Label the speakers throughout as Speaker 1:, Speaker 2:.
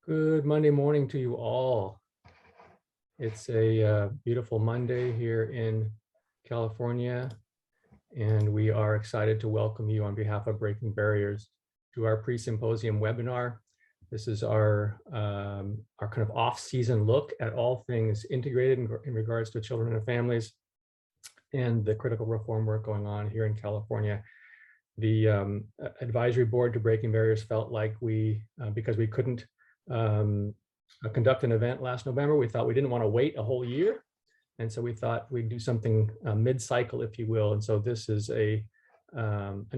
Speaker 1: Good Monday morning to you all. It's a beautiful Monday here in California, and we are excited to welcome you on behalf of Breaking Barriers to our Pre-Symposium webinar. This is our kind of off-season look at all things integrated in regards to children and families and the critical reform work going on here in California. The advisory board to Breaking Barriers felt like because we couldn't conduct an event last November, we thought we didn't want to wait a whole year. And so we thought we'd do something mid-cycle, if you will. And so this is an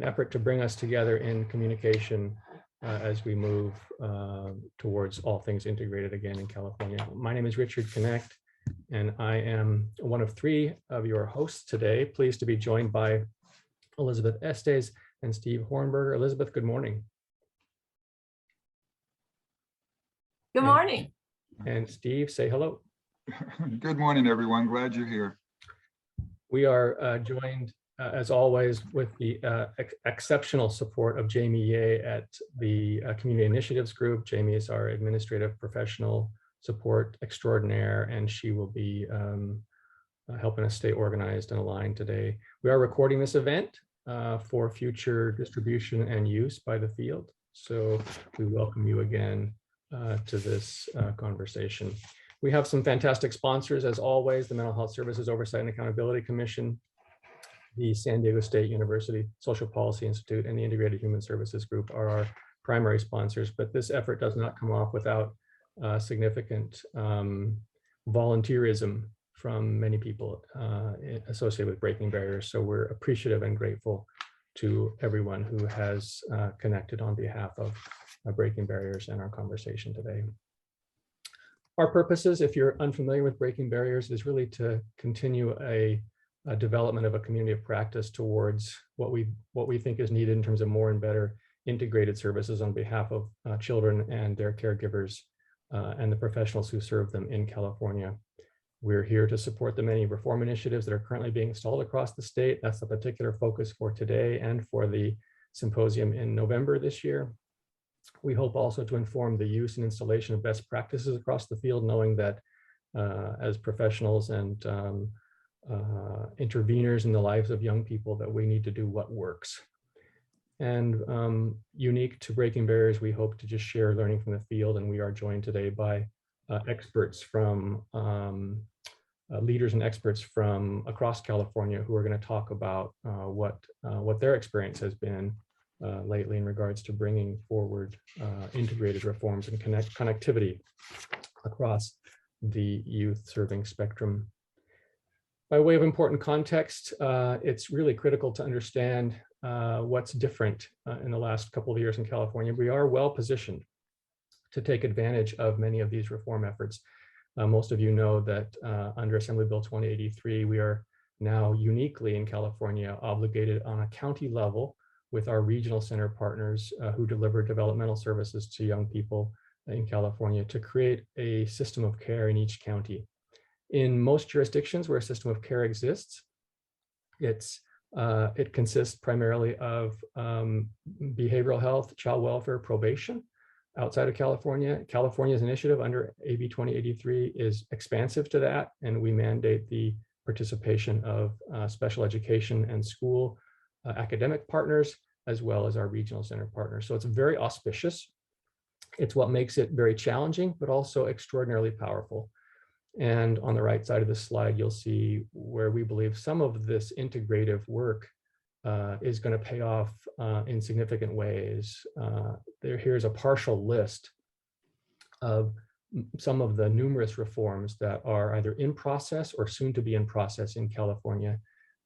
Speaker 1: effort to bring us together in communication as we move towards all things integrated again in California. My name is Richard Knecht, and I am one of three of your hosts today. Pleased to be joined by Elizabeth Estes and Steve Hornberger. Elizabeth, good morning.
Speaker 2: Good morning.
Speaker 1: And Steve, say hello.
Speaker 3: Good morning, everyone. Glad you're here.
Speaker 1: We are joined, as always, with the exceptional support of Jamie Ye at the Community Initiatives Group. Jamie is our administrative professional support extraordinaire, and she will be helping us stay organized and aligned today. We are recording this event for future distribution and use by the field. So we welcome you again to this conversation. We have some fantastic sponsors, as always: the Mental Health Services Oversight and Accountability Commission, the San Diego State University Social Policy Institute, and the Integrated Human Services Group are our primary sponsors. But this effort does not come off without significant volunteerism from many people associated with Breaking Barriers. So we're appreciative and grateful to everyone who has connected on behalf of Breaking Barriers and our conversation today. Our purposes, if you're unfamiliar with Breaking Barriers, is really to continue a development of a community of practice towards what we think is needed in terms of more and better integrated services on behalf of children and their caregivers and the professionals who serve them in California. We're here to support the many reform initiatives that are currently being installed across the state. That's the particular focus for today and for the symposium in November this year. We hope also to inform the use and installation of best practices across the field, knowing that as professionals and interveners in the lives of young people, that we need to do what works. And unique to Breaking Barriers, we hope to just share learning from the field, and we are joined today by experts from leaders and experts from across California who are going to talk about what their experience has been lately in regards to bringing forward integrated reforms and connectivity across the youth serving spectrum. By way of important context, it's really critical to understand what's different in the last couple of years in California. We are well positioned to take advantage of many of these reform efforts. Most of you know that under Assembly Bill 2083, we are now uniquely in California obligated on a county level with our regional center partners who deliver developmental services to young people in California to create a system of care in each county. In most jurisdictions where a system of care exists, it consists primarily of behavioral health, child welfare, probation. Outside of California, California's initiative under AB 2083 is expansive to that, and we mandate the participation of special education and school academic partners, as well as our regional center partners. So it's very auspicious. It's what makes it very challenging, but also extraordinarily powerful. And on the right side of this slide, you'll see where we believe some of this integrative work is going to pay off in significant ways. Here's a partial list of some of the numerous reforms that are either in process or soon to be in process in California.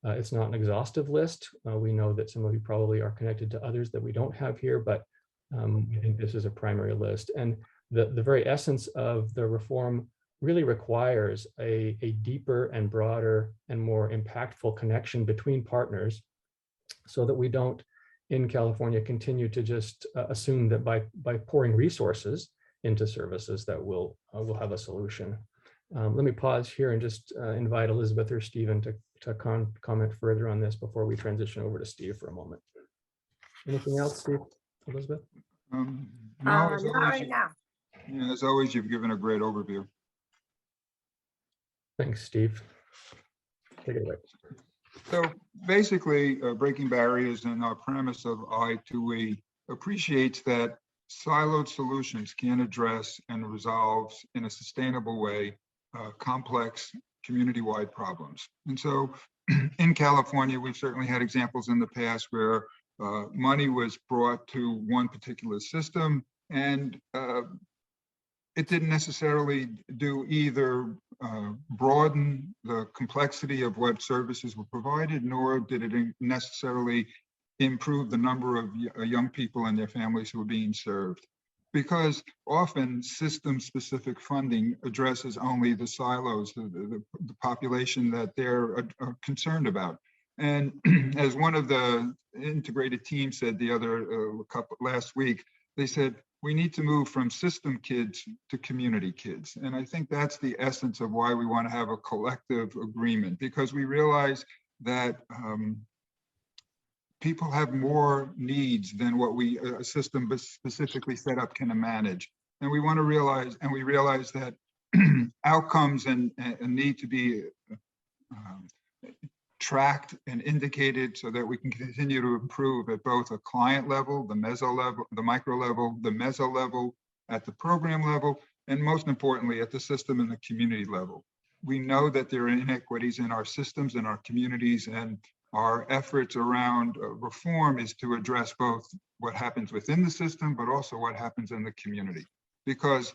Speaker 1: It's not an exhaustive list. We know that some of you probably are connected to others that we don't have here, but I think this is a primary list. And the very essence of the reform really requires a deeper and broader and more impactful connection between partners, so that we don't, in California, continue to just assume that by pouring resources into services that we'll have a solution. Let me pause here and just invite Elizabeth or Stephen to comment further on this before we transition over to Steve for a moment. Anything else, Steve, Elizabeth?
Speaker 3: No,
Speaker 2: Not right now.
Speaker 3: Yeah, as always, you've given a great overview.
Speaker 1: Thanks, Steve. Take it away.
Speaker 3: So basically, breaking barriers and our premise of I2E appreciates that siloed solutions can address and resolve in a sustainable way complex community-wide problems. And so in California, we've certainly had examples in the past where money was brought to one particular system and it didn't necessarily do either broaden the complexity of what services were provided, nor did it necessarily improve the number of young people and their families who were being served. Because often system-specific funding addresses only the silos, the population that they're concerned about. And as one of the integrated teams said last week, they said, we need to move from system kids to community kids. And I think that's the essence of why we want to have a collective agreement, because we realize that people have more needs than what a system specifically set up can manage. And we want to realize, and we realize that outcomes and need to be tracked and indicated so that we can continue to improve at both a client level, the meso level, the micro level, the meso level, at the program level, and most importantly, at the system and the community level. We know that there are inequities in our systems and our communities, and our efforts around reform is to address both what happens within the system, but also what happens in the community. Because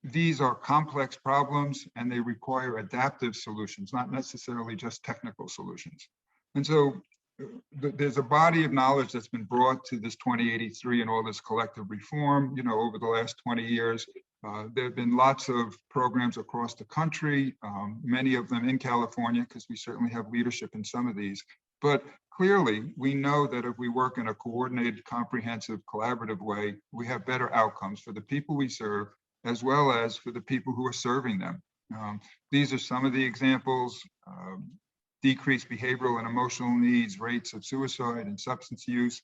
Speaker 3: these are complex problems and they require adaptive solutions, not necessarily just technical solutions. And so there's a body of knowledge that's been brought to this 2083 and all this collective reform, over the last 20 years. There have been lots of programs across the country, many of them in California, because we certainly have leadership in some of these. But clearly, we know that if we work in a coordinated, comprehensive, collaborative way, we have better outcomes for the people we serve, as well as for the people who are serving them. These are some of the examples: decreased behavioral and emotional needs, rates of suicide and substance use,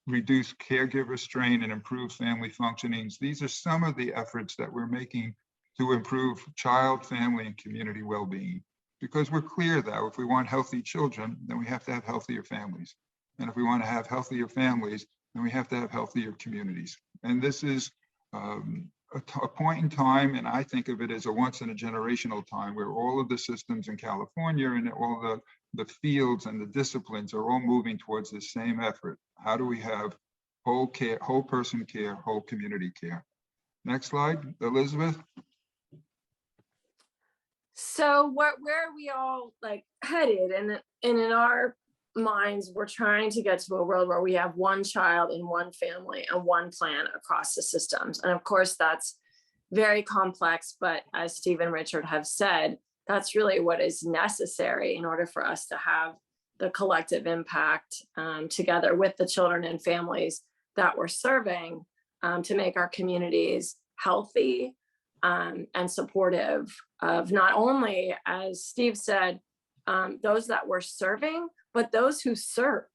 Speaker 3: reduced caregiver strain, and improved family functionings. These are some of the efforts that we're making to improve child, family, and community well-being. Because we're clear that if we want healthy children, then we have to have healthier families. And if we want to have healthier families, then we have to have healthier communities. And this is a point in time, and I think of it as a once in a generational time, where all of the systems in California and all the fields and the disciplines are all moving towards the same effort. How do we have whole care, whole person care, whole community care? Next slide, Elizabeth.
Speaker 2: So where are we all headed? And in our minds, we're trying to get to a world where we have one child and one family and one plan across the systems. And of course, that's very complex, but as Steve and Richard have said, that's really what is necessary in order for us to have the collective impact together with the children and families that we're serving to make our communities healthy and supportive of not only, as Steve said, those that we're serving, but those who serve.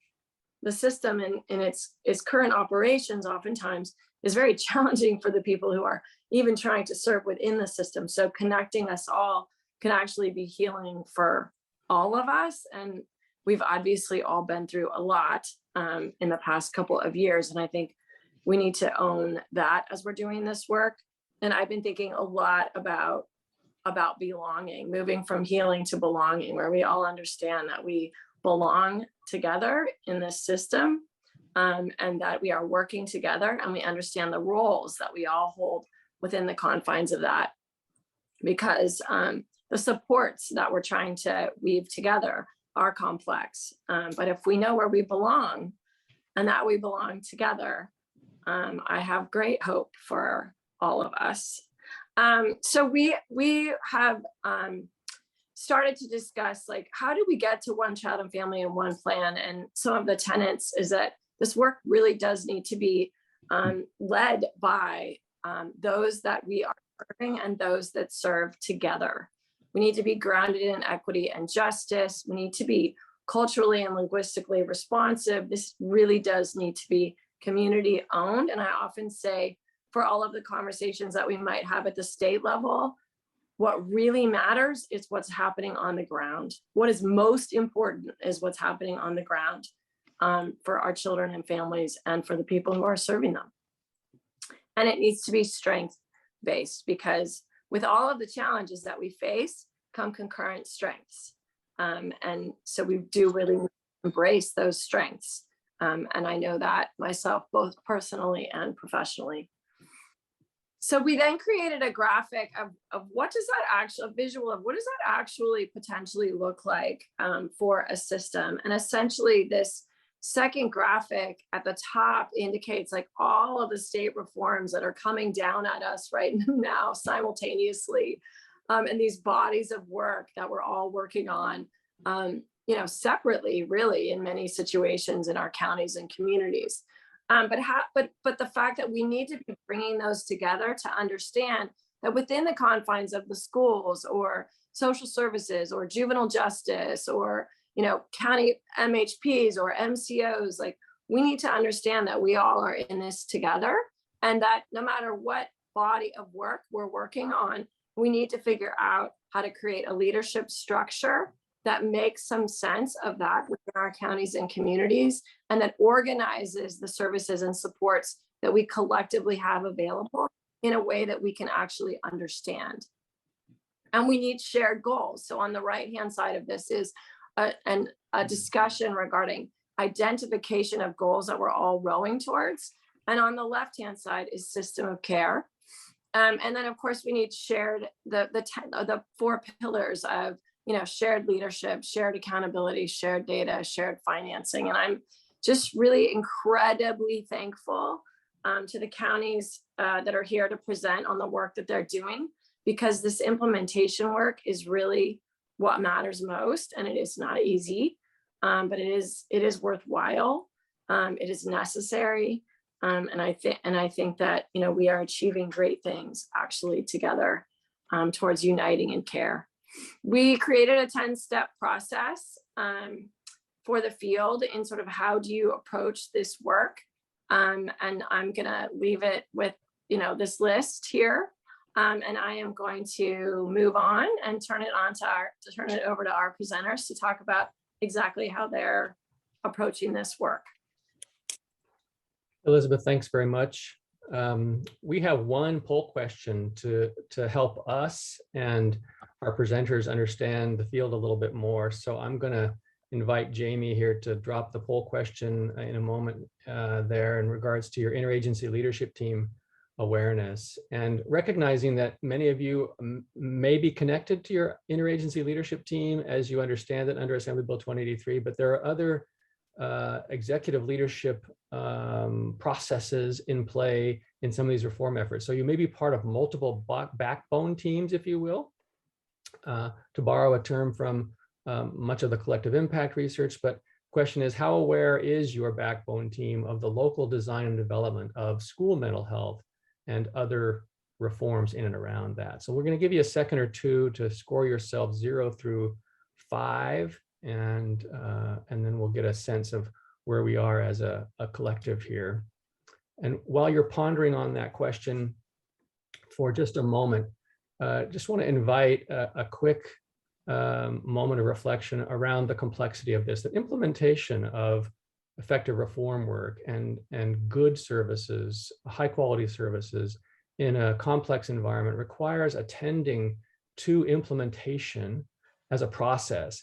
Speaker 2: The system in its current operations oftentimes is very challenging for the people who are even trying to serve within the system. So connecting us all can actually be healing for all of us. And we've obviously all been through a lot in the past couple of years. And I think we need to own that as we're doing this work. And I've been thinking a lot about belonging, moving from healing to belonging, where we all understand that we belong together in this system and that we are working together and we understand the roles that we all hold within the confines of that. Because the supports that we're trying to weave together are complex. But if we know where we belong and that we belong together, I have great hope for all of us. So we have started to discuss how do we get to one child and family and one plan? And some of the tenets is that this work really does need to be led by those that we are serving and those that serve together. We need to be grounded in equity and justice. We need to be culturally and linguistically responsive. This really does need to be community owned. And I often say for all of the conversations that we might have at the state level. What really matters is what's happening on the ground. What is most important is what's happening on the ground for our children and families and for the people who are serving them. And it needs to be strength-based, because with all of the challenges that we face come concurrent strengths. And so we do really embrace those strengths. And I know that myself, both personally and professionally. So we then created a graphic of what does that actually, a visual of what does that actually potentially look like for a system. And essentially this second graphic at the top indicates like all of the state reforms that are coming down at us right now simultaneously. And these bodies of work that we're all working on, you know, separately, really, in many situations in our counties and communities. But the fact that we need to be bringing those together to understand that within the confines of the schools or social services or juvenile justice or, you know, county MHPs or MCOs, like we need to understand that we all are in this together, and that no matter what body of work we're working on, we need to figure out how to create a leadership structure that makes some sense of that within our counties and communities, and that organizes the services and supports that we collectively have available in a way that we can actually understand. And we need shared goals. So on the right-hand side of this is a discussion regarding identification of goals that we're all rowing towards. And on the left-hand side is system of care. And then of course we need shared, the 4 pillars of, you know, shared leadership, shared accountability, shared data, shared financing. And I'm just really incredibly thankful to the counties that are here to present on the work that they're doing, because this implementation work is really what matters most. And it is not easy, but it is worthwhile. It is necessary. And I think that, you know, we are achieving great things actually together towards uniting in care. We created a 10-step process for the field in sort of how do you approach this work. And I'm gonna leave it with, you know, this list here. And I am going to move on and turn it over to our presenters to talk about exactly how they're approaching this work.
Speaker 1: Elizabeth, thanks very much. We have one poll question to help us and our presenters understand the field a little bit more. So I'm going to invite Jamie here to drop the poll question in a moment there in regards to your interagency leadership team awareness, and recognizing that many of you may be connected to your interagency leadership team as you understand it under Assembly Bill 2083, but there are other executive leadership processes in play in some of these reform efforts. So you may be part of multiple backbone teams, if you will, to borrow a term from much of the collective impact research. But question is, how aware is your backbone team of the local design and development of school mental health and other reforms in and around that? So we're going to give you a second or two to score yourself 0 through 5. And then we'll get a sense of where we are as a collective here. And while you're pondering on that question for just a moment, just want to invite a quick moment of reflection around the complexity of this. The implementation of effective reform work and good services, high quality services in a complex environment requires attending to implementation as a process.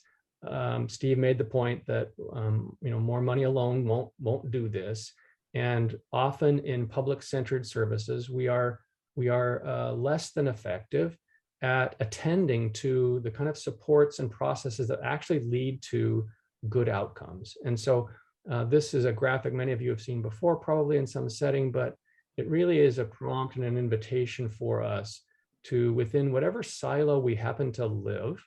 Speaker 1: Steve made the point that you know, more money alone won't do this, and often in public-centered services we are less than effective at attending to the kind of supports and processes that actually lead to good outcomes. And so this is a graphic many of you have seen before, probably in some setting, but it really is a prompt and an invitation for us to, within whatever silo we happen to live,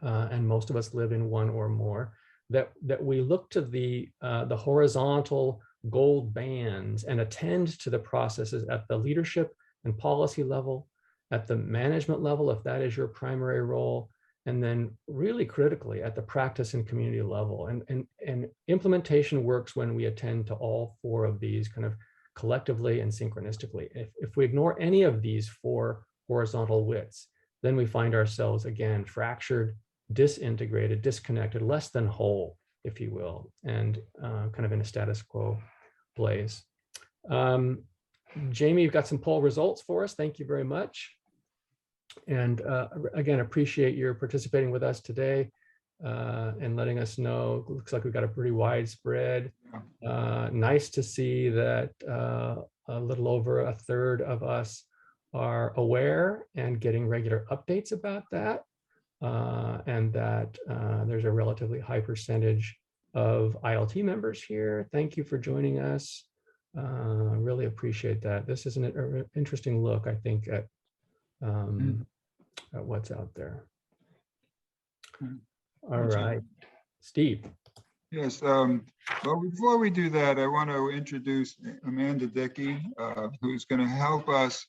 Speaker 1: and most of us live in one or more, that we look to the horizontal gold bands and attend to the processes at the leadership and policy level, at the management level, if that is your primary role, and then really critically at the practice and community level. And implementation works when we attend to all 4 of these kind of collectively and synchronistically. If we ignore any of these four horizontal widths, then we find ourselves again fractured, disintegrated, disconnected, less than whole, if you will, and kind of in a status quo place. Jamie, you've got some poll results for us. Thank you very much. And again, appreciate your participating with us today and letting us know. Looks like we've got a pretty widespread. Nice to see that a little over a third of us are aware and getting regular updates about that. And that there's a relatively high percentage of ILT members here. Thank you for joining us. Really appreciate that. This is an interesting look, I think, at what's out there. All right, Steve.
Speaker 3: Yes, well, before we do that, I want to introduce Amanda Dickey, who's going to help us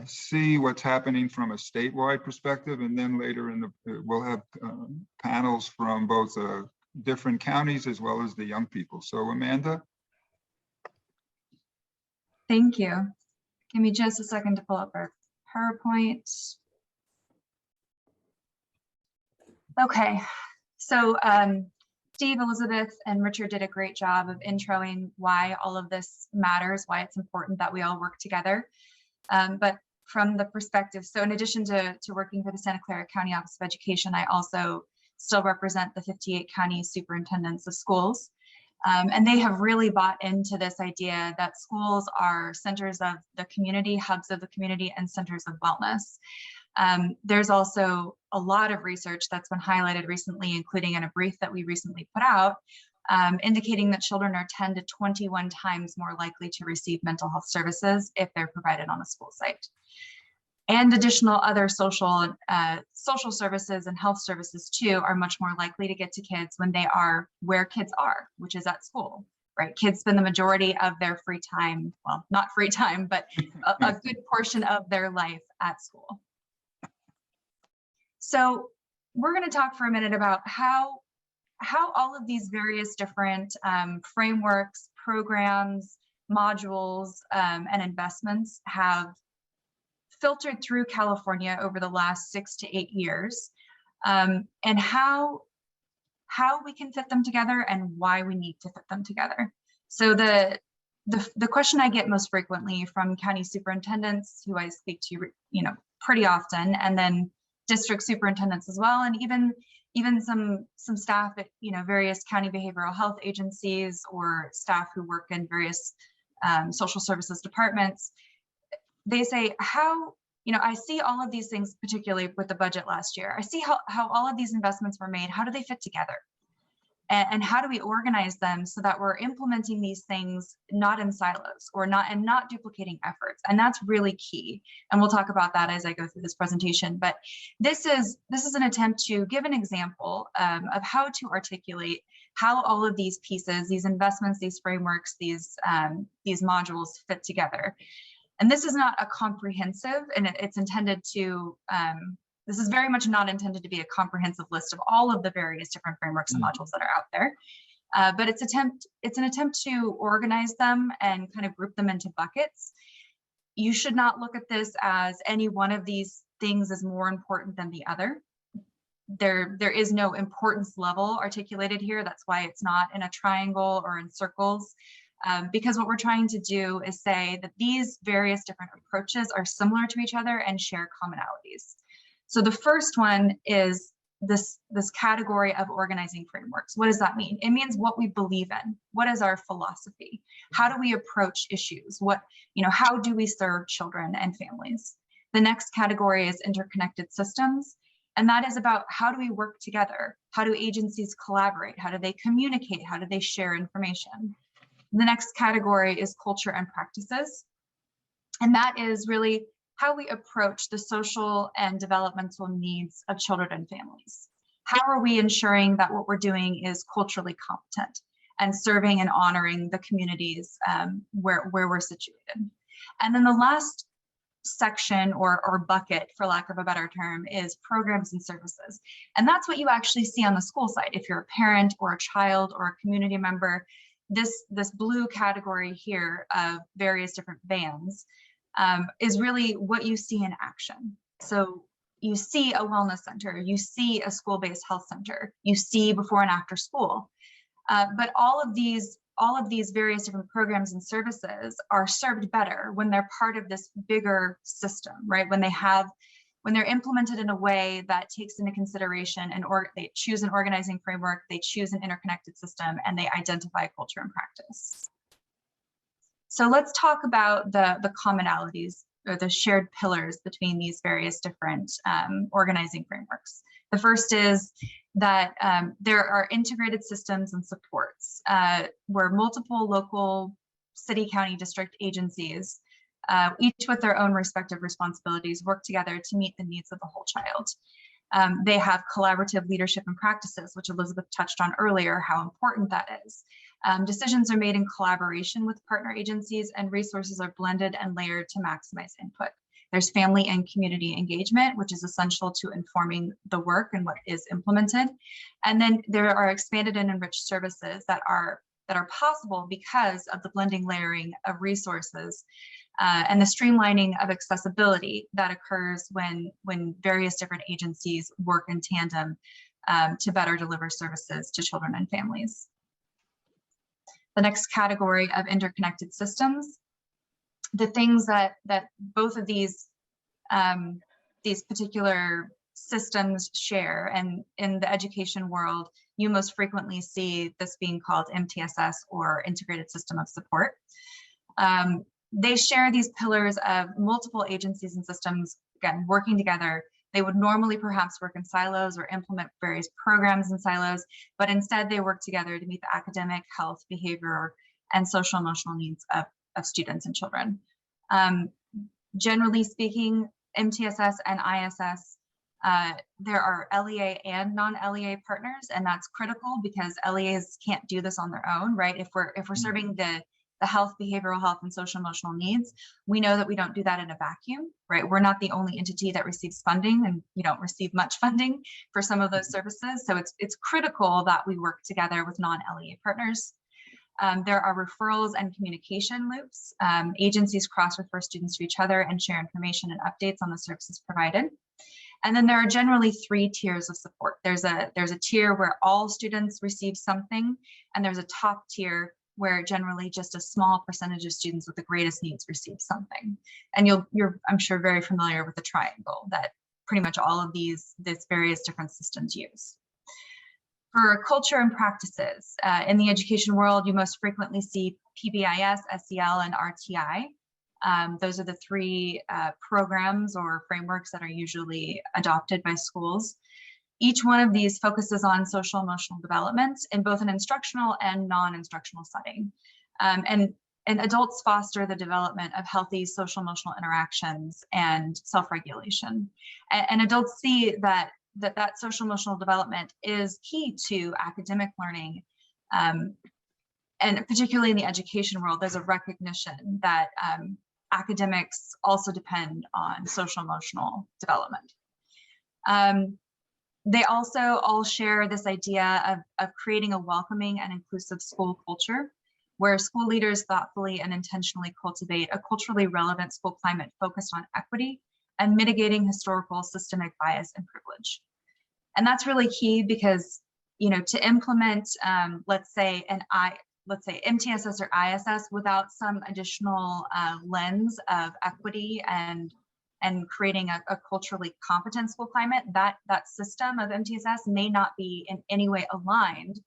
Speaker 3: see what's happening from a statewide perspective, and then later we'll have panels from both different counties as well as the young people. So Amanda.
Speaker 4: Thank you. Give me just a second to pull up our PowerPoint. Okay, so Steve, Elizabeth, and Richard did a great job of introing why all of this matters, why it's important that we all work together. But from the perspective, so in addition to working for the Santa Clara County Office of Education, I also still represent the 58 county superintendents of schools. And they have really bought into this idea that schools are centers of the community, hubs of the community, and centers of wellness. There's also a lot of research that's been highlighted recently, including in a brief that we recently put out, indicating that children are 10 to 21 times more likely to receive mental health services if they're provided on a school site. And additional other social services and health services too are much more likely to get to kids when they are where kids are, which is at school, right? Kids spend the majority of their free time, well, not free time, but a good portion of their life at school. So we're going to talk for a minute about how all of these various different frameworks, programs, modules, and investments have filtered through California over the last 6 to 8 years, and how we can fit them together and why we need to fit them together. So the question I get most frequently from county superintendents, who I speak to, pretty often, and then district superintendents as well, and even some staff at various county behavioral health agencies or staff who work in various social services departments. They say, I see all of these things, particularly with the budget last year. I see how all of these investments were made. How do they fit together? And how do we organize them so that we're implementing these things not in silos or not duplicating efforts? And that's really key. And we'll talk about that as I go through this presentation. But this is an attempt to give an example of how to articulate how all of these pieces, these investments, these frameworks, these modules fit together. And this is not a comprehensive, and it's intended to, this is very much not intended to be a comprehensive list of all of the various different frameworks and modules that are out there. But it's an attempt to organize them and kind of group them into buckets. You should not look at this as any one of these things is more important than the other. There is no importance level articulated here. That's why it's not in a triangle or in circles. Because what we're trying to do is say that these various different approaches are similar to each other and share commonalities. So the first one is this category of organizing frameworks. What does that mean? It means what we believe in. What is our philosophy? How do we approach issues? How do we serve children and families? The next category is interconnected systems. And that is about how do we work together? How do agencies collaborate? How do they communicate? How do they share information? The next category is culture and practices. And that is really how we approach the social and developmental needs of children and families. How are we ensuring that what we're doing is culturally competent and serving and honoring the communities where we're situated? And then the last section or bucket, for lack of a better term, is programs and services. And that's what you actually see on the school site. If you're a parent or a child or a community member, this blue category here of various different bands is really what you see in action. So you see a wellness center, you see a school-based health center, you see before and after school. But all of these various different programs and services are served better when they're part of this bigger system, right? When they're implemented in a way that takes into consideration they choose an organizing framework, they choose an interconnected system, and they identify culture and practice. So let's talk about the commonalities or the shared pillars between these various different organizing frameworks. The first is that there are integrated systems and supports where multiple local, city, county, district agencies, each with their own respective responsibilities, work together to meet the needs of the whole child. They have collaborative leadership and practices, which Elizabeth touched on earlier, how important that is. Decisions are made in collaboration with partner agencies, and resources are blended and layered to maximize input. There's family and community engagement, which is essential to informing the work and what is implemented. And then there are expanded and enriched services that are possible because of the blending, layering of resources and the streamlining of accessibility that occurs when various different agencies work in tandem to better deliver services to children and families. The next category of interconnected systems, the things that both of these particular systems share, and in the education world, you most frequently see this being called MTSS, or Integrated System of Support. They share these pillars of multiple agencies and systems, again, working together. They would normally perhaps work in silos or implement various programs in silos, but instead they work together to meet the academic, health, behavior, and social emotional needs of students and children. Generally speaking, MTSS and ISS, there are LEA and non-LEA partners, and that's critical because LEAs can't do this on their own, right? If we're serving the health, behavioral health, and social emotional needs, we know that we don't do that in a vacuum, right? We're not the only entity that receives funding, and you don't receive much funding for some of those services. So it's critical that we work together with non-LEA partners. There are referrals and communication loops. Agencies cross-refer students to each other and share information and updates on the services provided. And then there are generally 3 tiers of support. There's a tier where all students receive something, and there's a top tier where generally just a small percentage of students with the greatest needs receive something. And you're, I'm sure, very familiar with the triangle that pretty much all of these various different systems use. For culture and practices, in the education world, you most frequently see PBIS, SEL, and RTI. Those are the 3 programs or frameworks that are usually adopted by schools. Each one of these focuses on social emotional development in both an instructional and non-instructional setting. And adults foster the development of healthy social emotional interactions and self-regulation. And adults see that social emotional development is key to academic learning. And particularly in the education world, there's a recognition that academics also depend on social emotional development. They also all share this idea of creating a welcoming and inclusive school culture, where school leaders thoughtfully and intentionally cultivate a culturally relevant school climate focused on equity and mitigating historical systemic bias and privilege. And that's really key because, to implement, let's say MTSS or ISS without some additional lens of equity and creating a culturally competent school climate, that system of MTSS may not be in any way aligned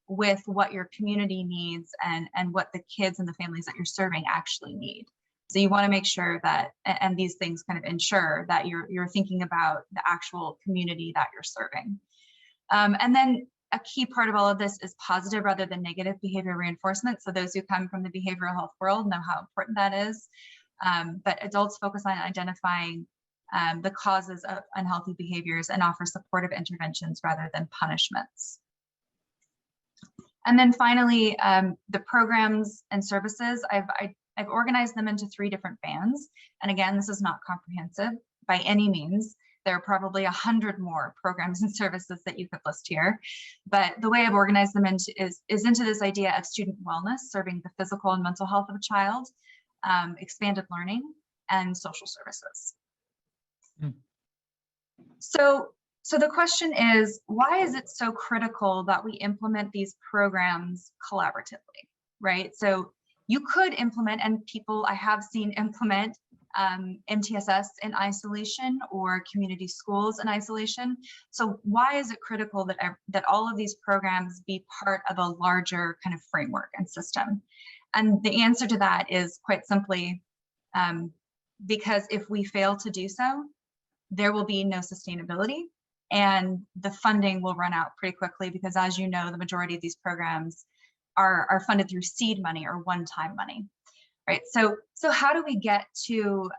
Speaker 4: with what your community needs and what the kids and the families that you're serving actually need. So you want to make sure that, and these things kind of ensure that you're thinking about the actual community that you're serving. And then a key part of all of this is positive rather than negative behavior reinforcement. So those who come from the behavioral health world know how important that is. But adults focus on identifying the causes of unhealthy behaviors and offer supportive interventions rather than punishments. And then finally, the programs and services, I've organized them into 3 different bands. And again, this is not comprehensive by any means. There are probably 100 more programs and services that you could list here. But the way I've organized them into is into this idea of student wellness, serving the physical and mental health of a child, expanded learning, and social services. So the question is, why is it so critical that we implement these programs collaboratively, right? So you could implement, and people I have seen implement MTSS in isolation or community schools in isolation. So why is it critical that all of these programs be part of a larger kind of framework and system? And the answer to that is quite simply, because if we fail to do so, there will be no sustainability and the funding will run out pretty quickly, because as you know, the majority of these programs are funded through seed money or one-time money, right? So how do we get to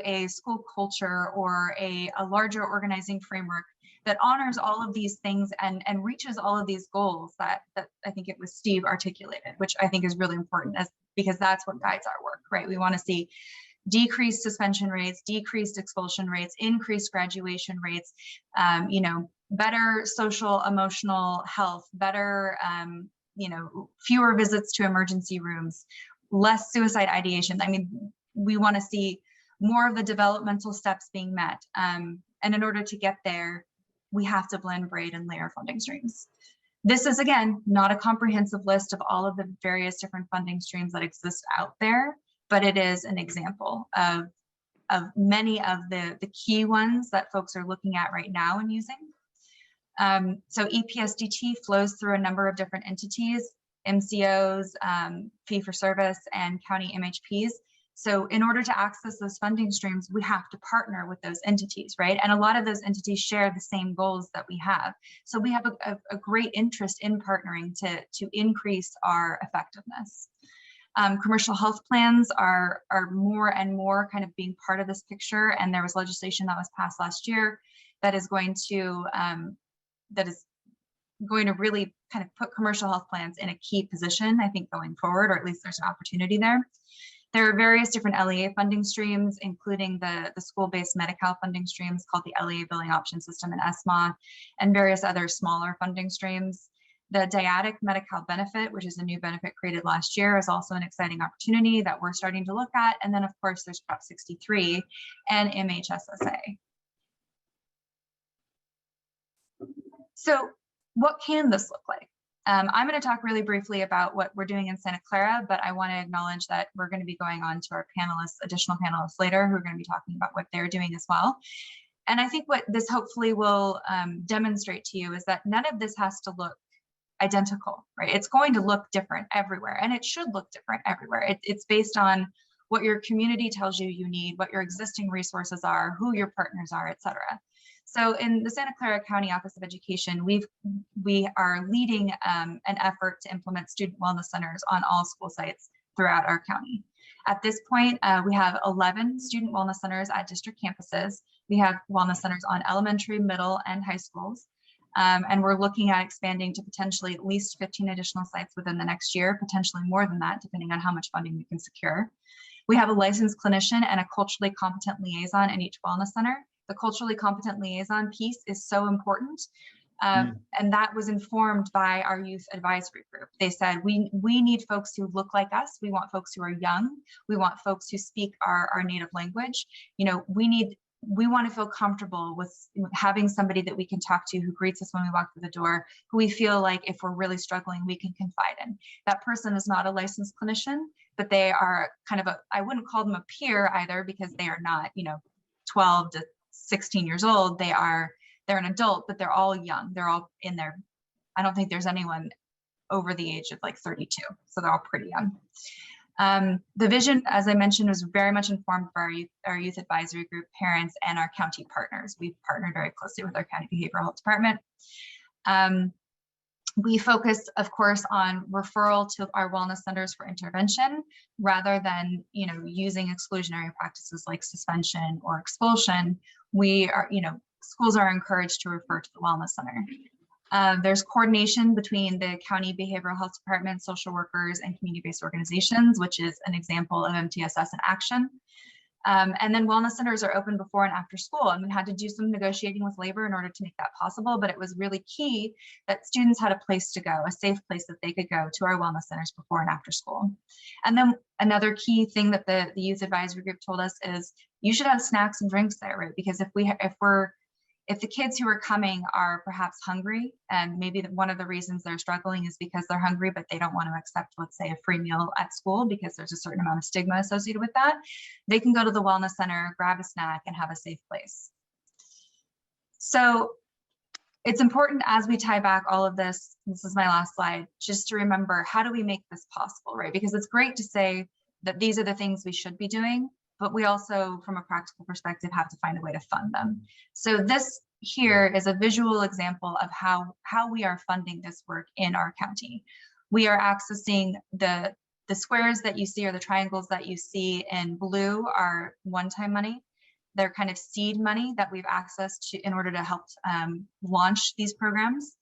Speaker 4: a school culture or a larger organizing framework that honors all of these things and reaches all of these goals that I think it was Steve articulated, which I think is really important because that's what guides our work, right? We want to see decreased suspension rates, decreased expulsion rates, increased graduation rates, better social emotional health, better, fewer visits to emergency rooms, less suicide ideation. I mean, we want to see more of the developmental steps being met. And in order to get there, we have to blend, braid, and layer funding streams. This is, again, not a comprehensive list of all of the various different funding streams that exist out there, but it is an example of many of the key ones that folks are looking at right now and using. So EPSDT flows through a number of different entities, MCOs, fee-for-service, and county MHPs. So in order to access those funding streams, we have to partner with those entities, right? And a lot of those entities share the same goals that we have. So we have a great interest in partnering to increase our effectiveness. Commercial health plans are more and more kind of being part of this picture. And there was legislation that was passed last year that is going to really kind of put commercial health plans in a key position, I think, going forward, or at least there's an opportunity there. There are various different LEA funding streams, including the school-based Medi-Cal funding streams called the LEA Billing Option System and ESMA, and various other smaller funding streams. The dyadic Medi-Cal benefit, which is a new benefit created last year, is also an exciting opportunity that we're starting to look at. And then, of course, there's Prop 63 and MHSSA. So what can this look like? I'm going to talk really briefly about what we're doing in Santa Clara, but I want to acknowledge that we're going to be going on to our panelists, additional panelists later, who are going to be talking about what they're doing as well. And I think what this hopefully will demonstrate to you is that none of this has to look identical, right? It's going to look different everywhere, and it should look different everywhere. It's based on what your community tells you you need, what your existing resources are, who your partners are, et cetera. So in the Santa Clara County Office of Education, we are leading an effort to implement student wellness centers on all school sites throughout our county. At this point, we have 11 student wellness centers at district campuses. We have wellness centers on elementary, middle, and high schools. And we're looking at expanding to potentially at least 15 additional sites within the next year, potentially more than that, depending on how much funding we can secure. We have a licensed clinician and a culturally competent liaison in each wellness center. The culturally competent liaison piece is so important. And that was informed by our youth advisory group. They said, we need folks who look like us. We want folks who are young. We want folks who speak our native language. We want to feel comfortable with having somebody that we can talk to, who greets us when we walk through the door, who we feel like if we're really struggling, we can confide in. That person is not a licensed clinician, but they are kind of I wouldn't call them a peer either, because they are not, 12 to 16 years old. They're an adult, but they're all young. They're all in their, I don't think there's anyone over the age of like 32. So they're all pretty young. The vision, as I mentioned, was very much informed by our youth advisory group, parents, and our county partners. We've partnered very closely with our county behavioral health department. We focus, of course, on referral to our wellness centers for intervention, rather than, using exclusionary practices like suspension or expulsion. We are, schools are encouraged to refer to the wellness center. There's coordination between the county behavioral health department, social workers, and community-based organizations, which is an example of MTSS in action. And then wellness centers are open before and after school. And we had to do some negotiating with labor in order to make that possible. But it was really key that students had a place to go, a safe place that they could go to our wellness centers before and after school. And then another key thing that the youth advisory group told us is you should have snacks and drinks there, right? Because if the kids who are coming are perhaps hungry, and maybe one of the reasons they're struggling is because they're hungry, but they don't want to accept, let's say, a free meal at school because there's a certain amount of stigma associated with that, they can go to the wellness center, grab a snack, and have a safe place. So it's important as we tie back all of this, this is my last slide, just to remember, how do we make this possible, right? Because it's great to say that these are the things we should be doing, but we also, from a practical perspective, have to find a way to fund them. So this here is a visual example of how we are funding this work in our county. We are accessing the squares that you see, or the triangles that you see in blue, are one-time money. They're kind of seed money that we've accessed to in order to help launch these programs.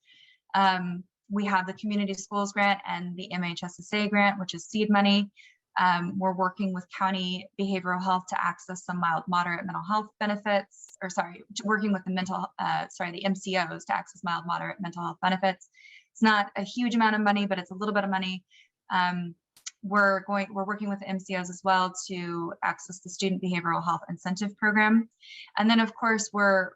Speaker 4: We have the community schools grant and the CMHACY grant, which is seed money. We're working with county behavioral health to access some mild, moderate mental health benefits, or sorry, working with the the MCOs to access mild, moderate mental health benefits. It's not a huge amount of money, but it's a little bit of money. We're working with the MCOs as well to access the student behavioral health incentive program. And then of course, we're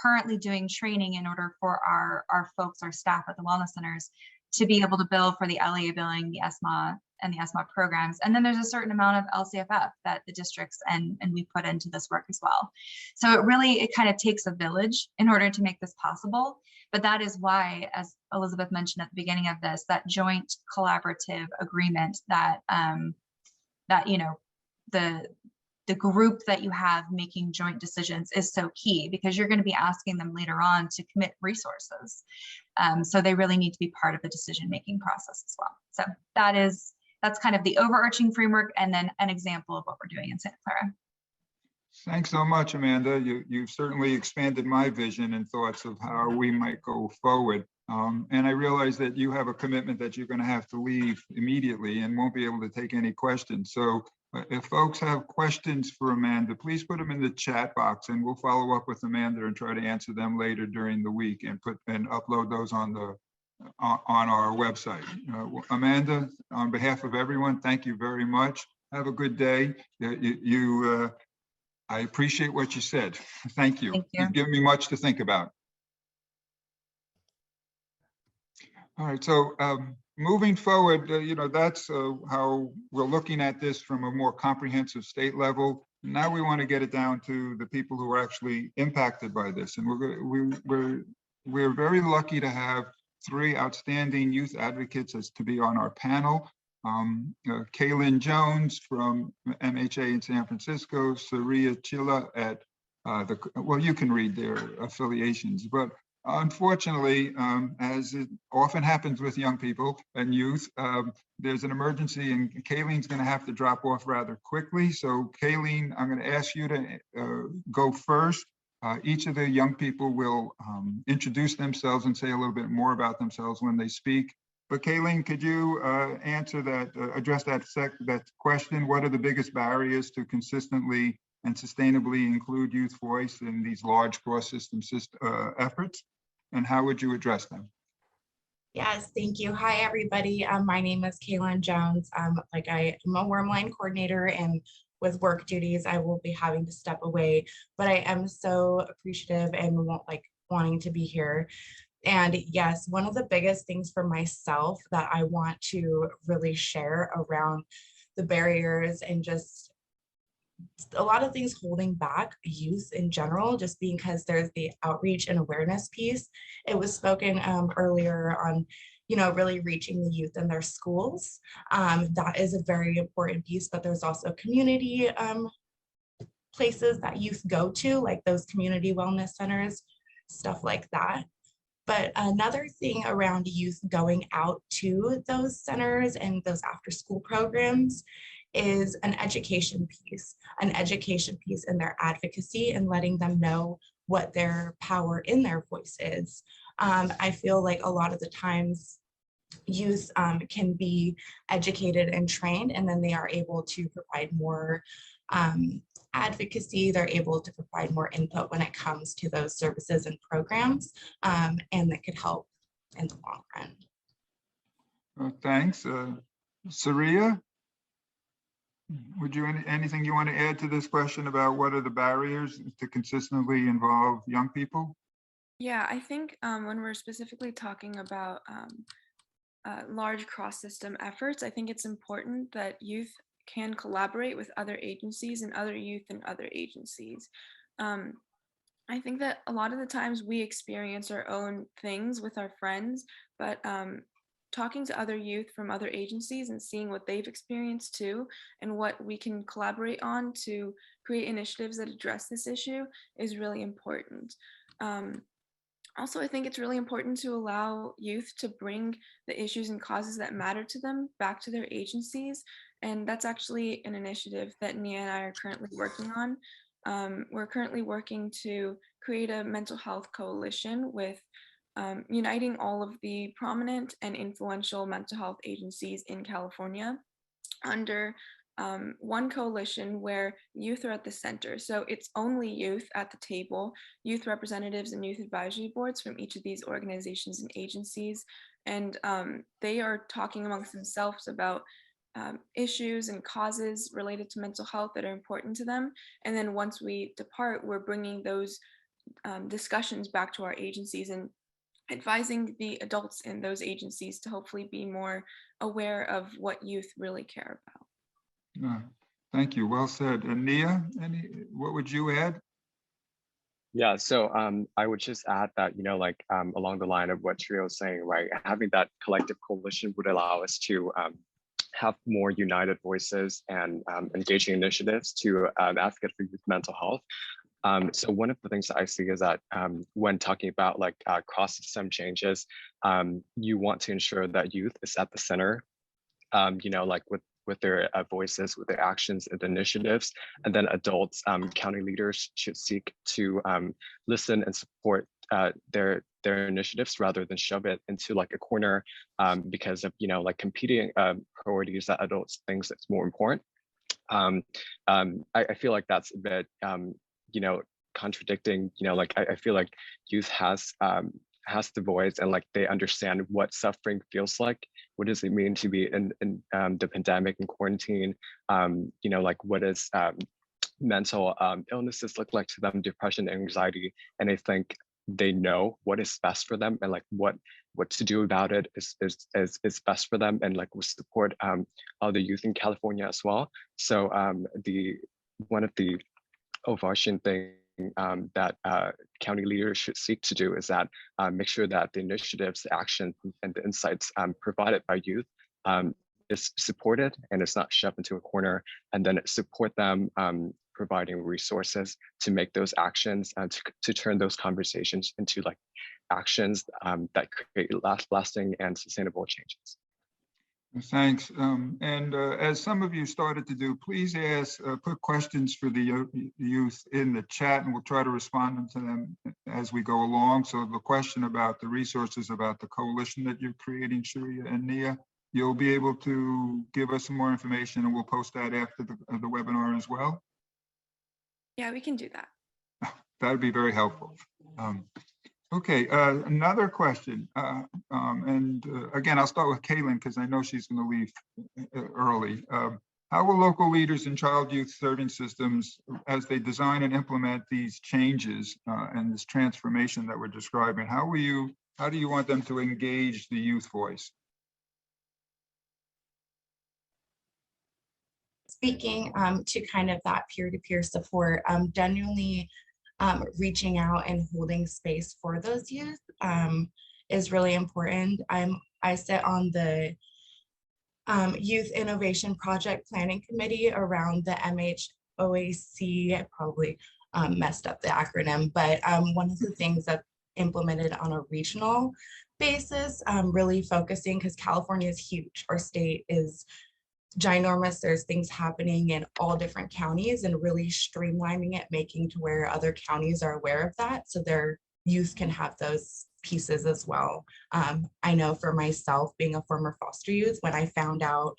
Speaker 4: currently doing training in order for our folks, our staff at the wellness centers, to be able to bill for the LEA billing, the ESMA, and the ESMA programs. And then there's a certain amount of LCFF that the districts and we put into this work as well. So it kind of takes a village in order to make this possible. But that is why, as Elizabeth mentioned at the beginning of this, that joint collaborative agreement that the group that you have making joint decisions is so key, because you're going to be asking them later on to commit resources. So they really need to be part of the decision-making process as well. So that's kind of the overarching framework, and then an example of what we're doing in Santa Clara.
Speaker 3: Thanks so much, Amanda. You've certainly expanded my vision and thoughts of how we might go forward. And I realize that you have a commitment that you're going to have to leave immediately and won't be able to take any questions. So if folks have questions for Amanda, please put them in the chat box, and we'll follow up with Amanda and try to answer them later during the week and upload those on our website. Amanda, on behalf of everyone, thank you very much. Have a good day. I appreciate what you said. Thank you.
Speaker 4: Thank you.
Speaker 3: You've given me much to think about. All right, so moving forward, that's how we're looking at this from a more comprehensive state level. Now we want to get it down to the people who are actually impacted by this, and we're very lucky to have 3 outstanding youth advocates as to be on our panel. Kaylyn Jones from MHA in San Francisco, Sriya, Chilla at well, you can read their affiliations, but unfortunately, as it often happens with young people and youth, there's an emergency, and Kaylyn's going to have to drop off rather quickly. So Kaylyn, I'm going to ask you to go first. Each of the young people will introduce themselves and say a little bit more about themselves when they speak. But Kaylyn, could you address that question? What are the biggest barriers to consistently and sustainably include youth voice in these large cross-system efforts? And how would you address them?
Speaker 5: Yes, thank you. Hi, everybody. My name is Kaylyn Jones. I'm a wormline coordinator, and with work duties, I will be having to step away, but I am so appreciative and wanting to be here. And yes, one of the biggest things for myself that I want to really share around the barriers and just a lot of things holding back youth in general, just because there's the outreach and awareness piece. It was spoken earlier on, really reaching the youth in their schools. That is a very important piece, but there's also community places that youth go to, like those community wellness centers, stuff like that. But another thing around youth going out to those centers and those after school programs is an education piece in their advocacy and letting them know what their power in their voice is. I feel like a lot of the times youth can be educated and trained, and then they are able to provide more advocacy. They're able to provide more input when it comes to those services and programs, and that could help in the long run.
Speaker 3: Thanks. Sriya, would you anything you want to add to this question about what are the barriers to consistently involve young people?
Speaker 6: Yeah, I think when we're specifically talking about large cross-system efforts, I think it's important that youth can collaborate with other agencies and other youth and other agencies. I think that a lot of the times we experience our own things with our friends, but talking to other youth from other agencies and seeing what they've experienced too, and what we can collaborate on to create initiatives that address this issue is really important. Also, I think it's really important to allow youth to bring the issues and causes that matter to them back to their agencies. And that's actually an initiative that Nghia and I are currently working on. We're currently working to create a mental health coalition with uniting all of the prominent and influential mental health agencies in California under one coalition where youth are at the center. So it's only youth at the table, youth representatives and youth advisory boards from each of these organizations and agencies. And they are talking amongst themselves about issues and causes related to mental health that are important to them. And then once we depart, we're bringing those discussions back to our agencies and advising the adults in those agencies to hopefully be more aware of what youth really care about.
Speaker 3: Thank you. Well said. And Nghia, what would you add?
Speaker 7: Yeah, so I would just add that, like along the line of what Sriya was saying, right, having that collective coalition would allow us to have more united voices and engaging initiatives to advocate for youth mental health. So one of the things that I see is that when talking about like cross-system changes, you want to ensure that youth is at the center, like with their voices, with their actions and initiatives, and then adults, county leaders should seek to listen and support their initiatives rather than shove it into like a corner because of like competing priorities that adults think that's more important. I feel like that's a bit contradicting. Like I feel like youth has the voice and like they understand what suffering feels like. What does it mean to be in the pandemic and quarantine? Like what does mental illnesses look like to them, depression, anxiety, and I think they know what is best for them and like what to do about it is best for them, and like we support all the youth in California as well. So one of the overarching thing that county leaders should seek to do is that make sure that the initiatives, the actions, and the insights provided by youth is supported and it's not shoved into a corner, and then support them providing resources to make those actions and to turn those conversations into like actions that create lasting and sustainable changes.
Speaker 3: Thanks. And as some of you started to do, please put questions for the youth in the chat, and we'll try to respond to them as we go along. So the question about the resources about the coalition that you're creating, Sriya and Nghia, you'll be able to give us some more information, and we'll post that after the webinar as well.
Speaker 6: Yeah, we can do that.
Speaker 3: That would be very helpful. Okay, another question. Again, I'll start with Kalyn because I know she's going to leave early. How will local leaders in child youth serving systems, as they design and implement these changes and this transformation that we're describing, how do you want them to engage the youth voice?
Speaker 5: Speaking to kind of that peer-to-peer support, genuinely reaching out and holding space for those youth is really important. I sit on the Youth Innovation Project Planning Committee around the CMHACY. I probably messed up the acronym, but one of the things that's implemented on a regional basis, really focusing, because California is huge, our state is ginormous, there's things happening in all different counties, and really streamlining it, making to where other counties are aware of that so their youth can have those pieces as well. I know for myself, being a former foster youth, when I found out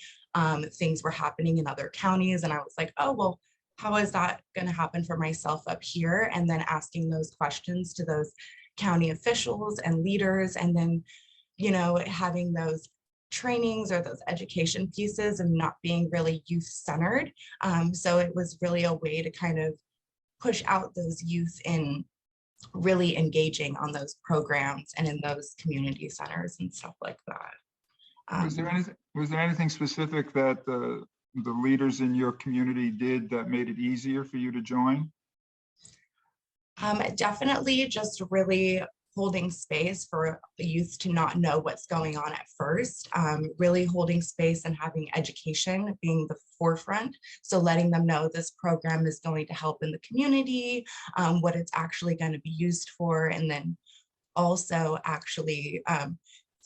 Speaker 5: things were happening in other counties, and I was like, oh, well, how is that going to happen for myself up here? And then asking those questions to those county officials and leaders, and then, you know, having those trainings or those education pieces and not being really youth centered. So it was really a way to kind of push out those youth in really engaging on those programs and in those community centers and stuff like that.
Speaker 3: Was there anything specific that the leaders in your community did that made it easier for you to join?
Speaker 5: Definitely just really holding space for the youth to not know what's going on at first, really holding space and having education being the forefront. So letting them know this program is going to help in the community, what it's actually going to be used for, and then also actually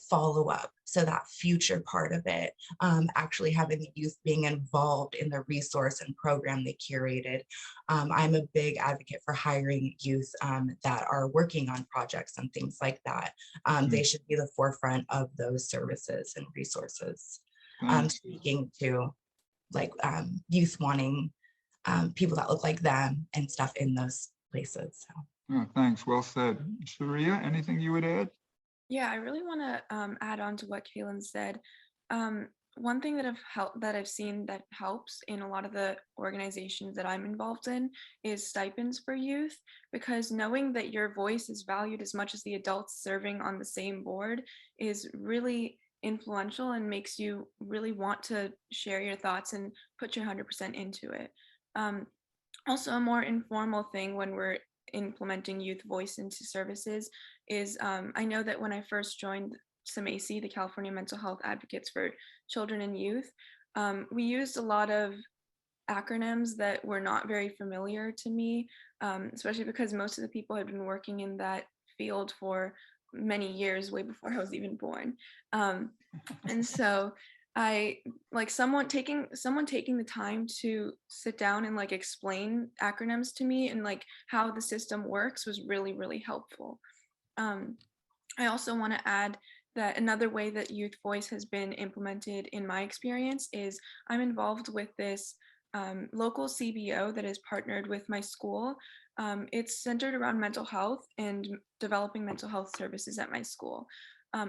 Speaker 5: follow up. So that future part of it, actually having the youth being involved in the resource and program they curated. I'm a big advocate for hiring youth that are working on projects and things like that. They should be the forefront of those services and resources. Speaking to like youth wanting people that look like them and stuff in those places. So.
Speaker 3: Oh, thanks, well said. Sriya, anything you would add?
Speaker 6: Yeah, I really want to add on to what Kaylyn said. One thing that I've seen that helps in a lot of the organizations that I'm involved in is stipends for youth, because knowing that your voice is valued as much as the adults serving on the same board is really influential and makes you really want to share your thoughts and put your 100% into it. Also, a more informal thing when we're implementing youth voice into services is I know that when I first joined CMHACY, the California Mental Health Advocates for Children and Youth, we used a lot of acronyms that were not very familiar to me, especially because most of the people had been working in that field for many years, way before I was even born. And so I like someone taking the time to sit down and like explain acronyms to me and like how the system works was really, really helpful. I also want to add that another way that youth voice has been implemented in my experience is I'm involved with this local CBO that is partnered with my school. It's centered around mental health and developing mental health services at my school.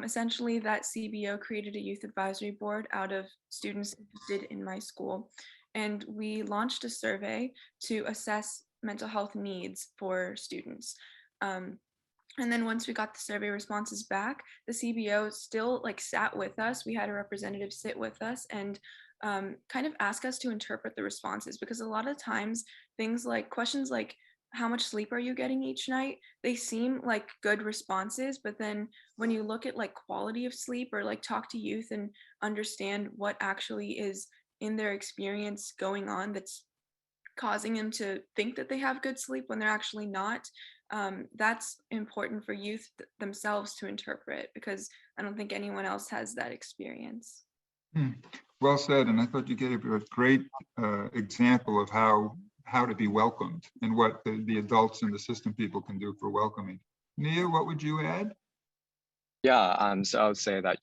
Speaker 6: Essentially, that CBO created a youth advisory board out of students interested in my school. And we launched a survey to assess mental health needs for students. And then once we got the survey responses back, the CBO still like sat with us. We had a representative sit with us and kind of ask us to interpret the responses, because a lot of times things like questions like, how much sleep are you getting each night? They seem like good responses, but then when you look at like quality of sleep or like talk to youth and understand what actually is in their experience going on that's causing them to think that they have good sleep when they're actually not, that's important for youth themselves to interpret, because I don't think anyone else has that experience.
Speaker 3: Well said, and I thought you gave a great example of how to be welcomed and what the adults and the system people can do for welcoming. Nghia, what would you add?
Speaker 7: Yeah, so I would say that,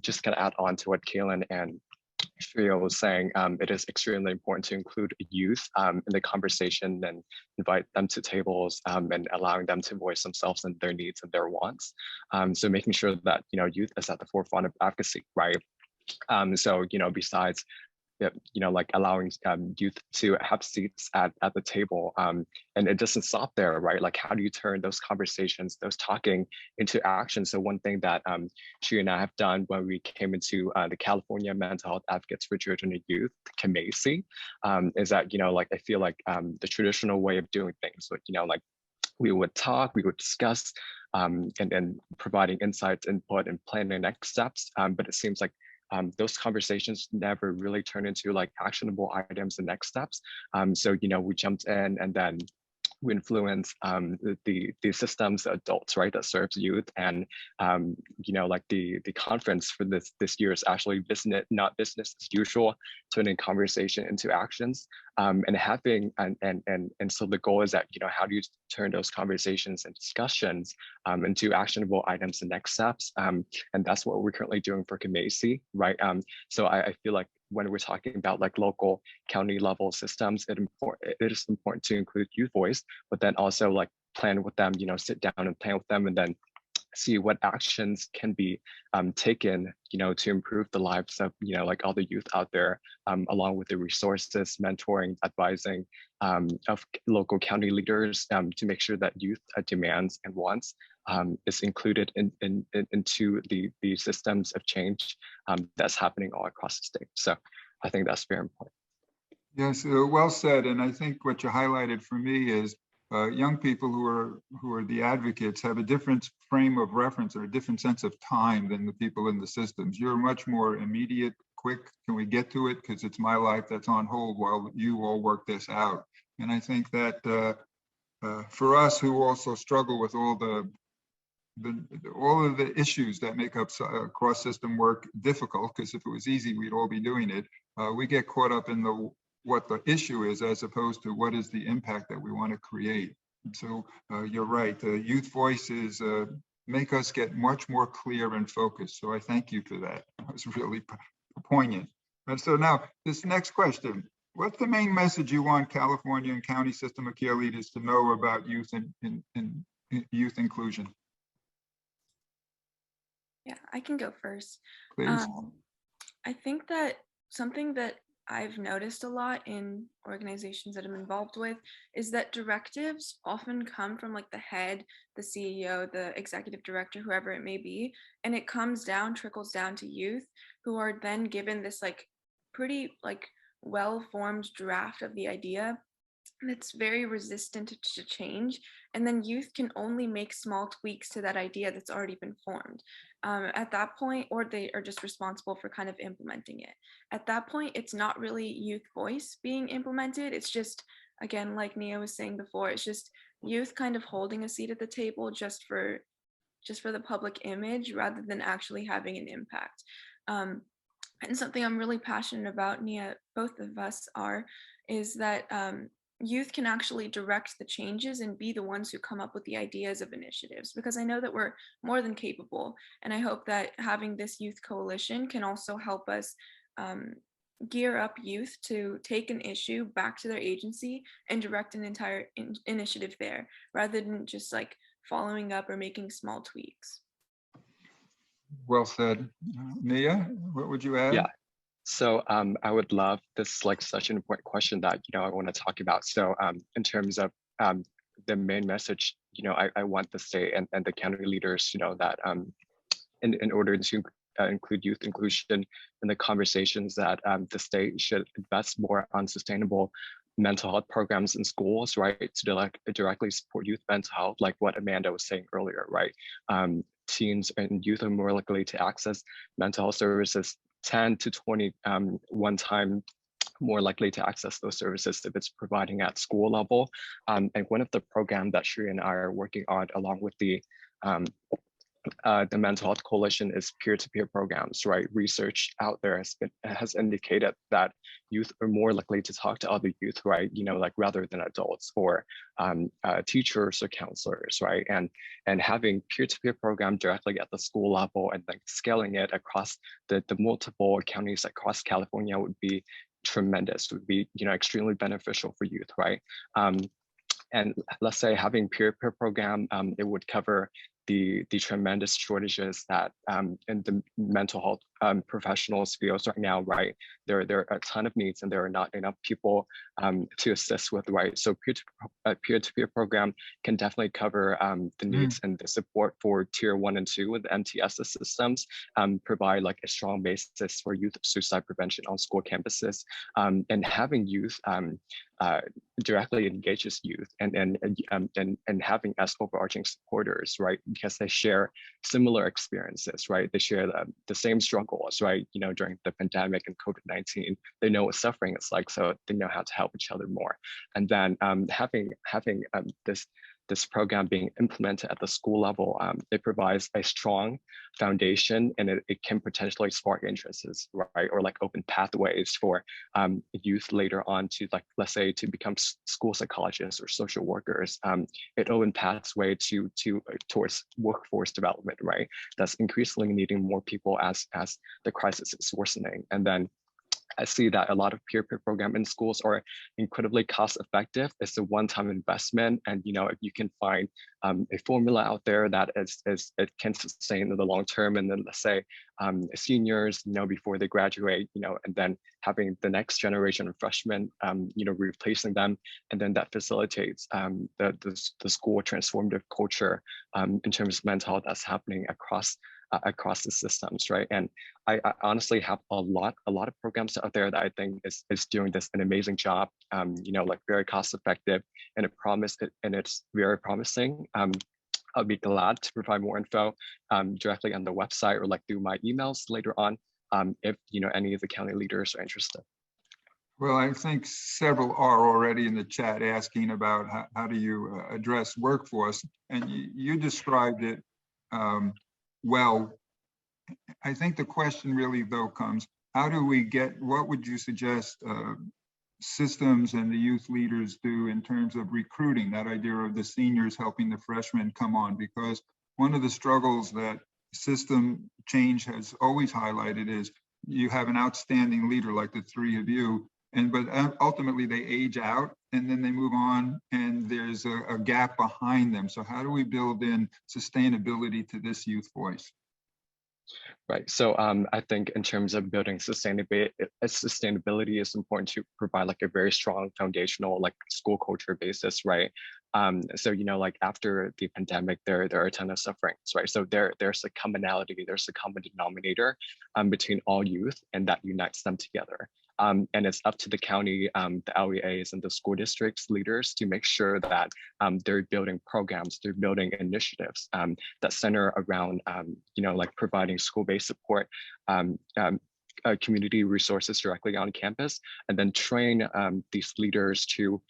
Speaker 7: just kind of add on to what Kalyn and Sriya was saying, it is extremely important to include youth in the conversation and invite them to tables and allowing them to voice themselves and their needs and their wants. So making sure that, youth is at the forefront of advocacy, right? So, besides like allowing youth to have seats at the table. And it doesn't stop there, right? Like, how do you turn those conversations, those talking into action? So one thing that she and I have done when we came into the California Mental Health Advocates for Children and Youth, CMHACY, is that, I feel like the traditional way of doing things, like we would talk, we would discuss, and then providing insights, input, and planning next steps. But it seems like those conversations never really turn into like actionable items and next steps. So, we jumped in and then we influence the systems, the adults, right, that serves youth. And, like the conference for this year is actually not business as usual, turning conversation into actions and having, and so the goal is that, how do you turn those conversations and discussions into actionable items and next steps? And that's what we're currently doing for CMHACY, right? So I feel like when we're talking about like local county level systems, it is important to include youth voice, but then also like plan with them, you know, sit down and plan with them, and then see what actions can be taken, you know, to improve the lives of, you know, like all the youth out there, along with the resources, mentoring, advising of local county leaders to make sure that youth demands and wants is included into the systems of change that's happening all across the state. So I think that's very important.
Speaker 3: Yes, well said. And I think what you highlighted for me is young people who are the advocates have a different frame of reference or a different sense of time than the people in the systems. You're much more immediate, quick. Can we get to it? Because it's my life that's on hold while you all work this out. And I think that for us who also struggle with all of the issues that make up cross-system work difficult, because if it was easy, we'd all be doing it. We get caught up in what the issue is, as opposed to what is the impact that we want to create. And so you're right, youth voices make us get much more clear and focused. So I thank you for that. That was really poignant. And so now this next question, what's the main message you want California and county system of care leaders to know about youth and youth inclusion?
Speaker 6: Yeah, I can go first.
Speaker 3: Please.
Speaker 6: I think that something that I've noticed a lot in organizations that I'm involved with is that directives often come from like the head, the CEO, the executive director, whoever it may be, and it trickles down to youth, who are then given this like pretty like well-formed draft of the idea that's very resistant to change, and then youth can only make small tweaks to that idea that's already been formed. At that point, or they are just responsible for kind of implementing it. At that point, it's not really youth voice being implemented. It's just, again, like Nghia was saying before, it's just youth kind of holding a seat at the table just for the public image rather than actually having an impact. And something I'm really passionate about, Nghia, both of us are, is that youth can actually direct the changes and be the ones who come up with the ideas of initiatives, because I know that we're more than capable. And I hope that having this youth coalition can also help us gear up youth to take an issue back to their agency and direct an entire initiative there, rather than just like following up or making small tweaks.
Speaker 3: Well said. Nghia, what would you add?
Speaker 7: Yeah. So I would love this, like such an important question that, you know, I want to talk about. So in terms of the main message, you know, I want the state and the county leaders, you know, that in order to include youth inclusion in the conversations, that the state should invest more on sustainable mental health programs in schools, right, to directly support youth mental health, like what Amanda was saying earlier, right? Teens and youth are more likely to access mental health services 10 to 21 times more likely to access those services if it's providing at school level. And one of the programs that Sriya and I are working on, along with the Mental Health Coalition, is peer-to-peer programs, right? Research out there has indicated that youth are more likely to talk to other youth, right? You know, like rather than adults or teachers or counselors, right? And having peer-to-peer program directly at the school level and like scaling it across the multiple counties across California would be tremendous, would be, you know, extremely beneficial for youth, right? And let's say having peer-to-peer program, it would cover the tremendous shortages that in the mental health professionals fields right now, right? There are a ton of needs and there are not enough people to assist with, right? So peer-to-peer program can definitely cover the needs and the support for tier 1 and 2 with the MTS systems, provide like a strong basis for youth suicide prevention on school campuses, and having youth directly engages youth and having as overarching supporters, right? Because they share similar experiences, right? They share the same struggles, right? You know, during the pandemic and COVID-19, they know what suffering is like, so they know how to help each other more. And then having this program being implemented at the school level, it provides a strong foundation, and it can potentially spark interests, right? Or like open pathways for youth later on to, like, let's say, to become school psychologists or social workers. It opens pathway towards workforce development, right? That's increasingly needing more people as the crisis is worsening. And then I see that a lot of peer-to-peer program in schools are incredibly cost-effective. It's a one-time investment, and if you can find a formula out there that it can sustain in the long term, and then let's say seniors, before they graduate, and then having the next generation of freshmen, replacing them, and then that facilitates the school transformative culture in terms of mental health that's happening across the systems, right? And I honestly have a lot of programs out there that I think is doing this an amazing job, like very cost effective, and it's very promising. I'll be glad to provide more info directly on the website or like through my emails later on if any of the county leaders are interested.
Speaker 3: Well, I think several are already in the chat asking about how do you address workforce, and you described it well. I think the question really though comes, how do we what would you suggest systems and the youth leaders do in terms of recruiting, that idea of the seniors helping the freshmen come on? Because one of the struggles that system change has always highlighted is you have an outstanding leader like the three of you, but ultimately they age out and then they move on and there's a gap behind them. So how do we build in sustainability to this youth voice?
Speaker 7: Right. So I think in terms of building sustainability is important to provide like a very strong foundational like school culture basis, right? So like after the pandemic, there are a ton of sufferings, right? So there's a commonality, there's a common denominator between all youth, and that unites them together. And it's up to the county, the LEAs, and the school districts leaders to make sure that they're building programs, they're building initiatives that center around, like providing school-based support, community resources directly on campus, and then train these leaders to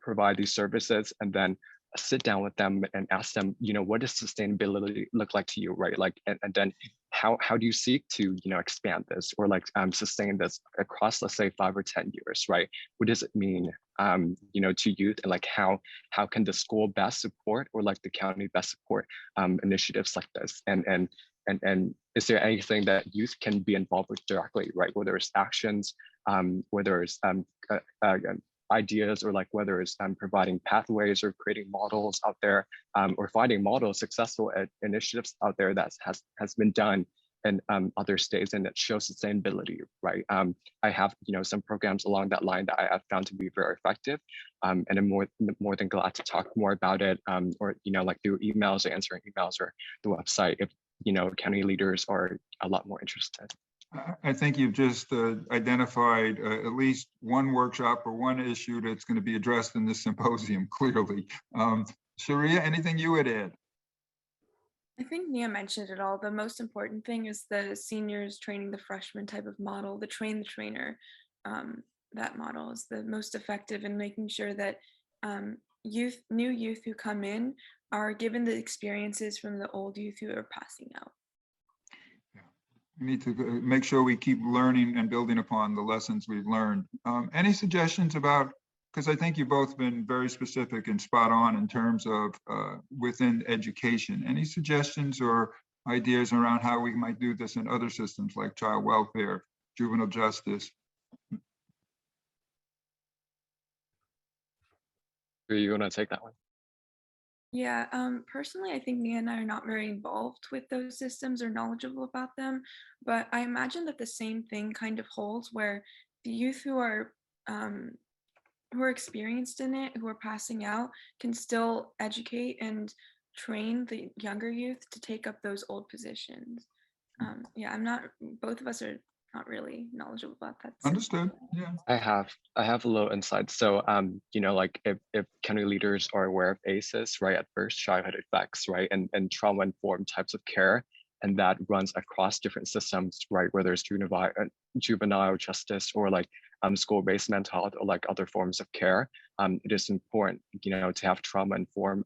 Speaker 7: provide these services, and then sit down with them and ask them, what does sustainability look like to you, right? Like, and then how do you seek to, expand this or like sustain this across, let's say, 5 or 10 years, right? What does it mean, to youth, and like how can the school best support or like the county best support initiatives like this? And is there anything that youth can be involved with directly, right? Whether it's actions, whether it's ideas, or like whether it's providing pathways or creating models out there, or finding models, successful initiatives out there that has been done in other states and that shows sustainability, right? I have some programs along that line that I have found to be very effective, and I'm more than glad to talk more about it, or like through emails or answering emails or the website if county leaders are a lot more interested.
Speaker 3: I think you've just identified at least one workshop or one issue that's going to be addressed in this symposium, clearly. Sriya, anything you would add?
Speaker 6: I think Nghia mentioned it all. The most important thing is the seniors training the freshman type of model, the train the trainer. That model is the most effective in making sure that new youth who come in are given the experiences from the old youth who are passing out.
Speaker 3: We need to make sure we keep learning and building upon the lessons we've learned. Any suggestions about, because I think you've both been very specific and spot on in terms of within education, any suggestions or ideas around how we might do this in other systems like child welfare, juvenile justice?
Speaker 7: Are you gonna take that one?
Speaker 6: Yeah, personally, I think Nghia and I are not very involved with those systems or knowledgeable about them, but I imagine that the same thing kind of holds where the youth who are experienced in it, who are passing out, can still educate and train the younger youth to take up those old positions. Yeah, both of us are not really knowledgeable about that.
Speaker 3: Understood. Yeah.
Speaker 7: I have a little insight. So like if county leaders are aware of ACEs, right, at first childhood effects, right, and trauma-informed types of care, and that runs across different systems, right, whether it's juvenile justice or like school-based mental health or like other forms of care, it is important, to have trauma-informed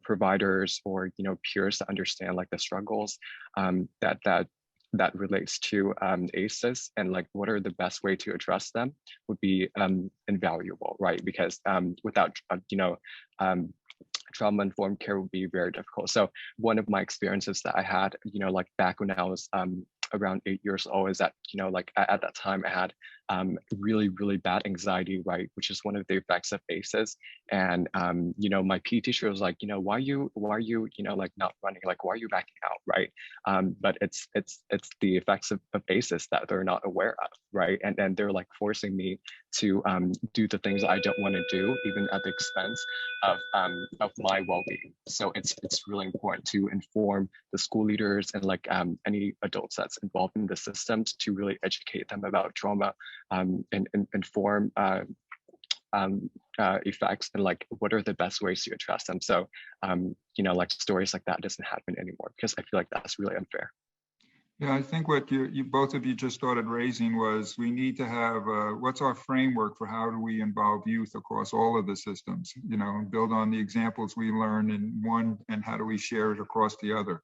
Speaker 7: providers or peers to understand like the struggles that relates to ACEs, and like what are the best way to address them would be invaluable, right? Because without trauma-informed care would be very difficult. So one of my experiences that I had, like back when I was around 8 years old is that, you know, like at that time I had really, really bad anxiety, right? Which is one of the effects of ACEs. And, you know, my PE teacher was like, you know, why are you, you know, like not running? Like, why are you backing out, right? But it's the effects of ACEs that they're not aware of, right? And then they're like forcing me to do the things I don't want to do, even at the expense of my well-being. So it's really important to inform the school leaders and like any adults that's involved in the systems to really educate them about trauma and inform effects and like what are the best ways to address them. So you know, like stories like that doesn't happen anymore, because I feel like that's really unfair.
Speaker 3: Yeah, I think what you both of you just started raising was we need to have what's our framework for how do we involve youth across all of the systems, you know, and build on the examples we learn in one and how do we share it across the other.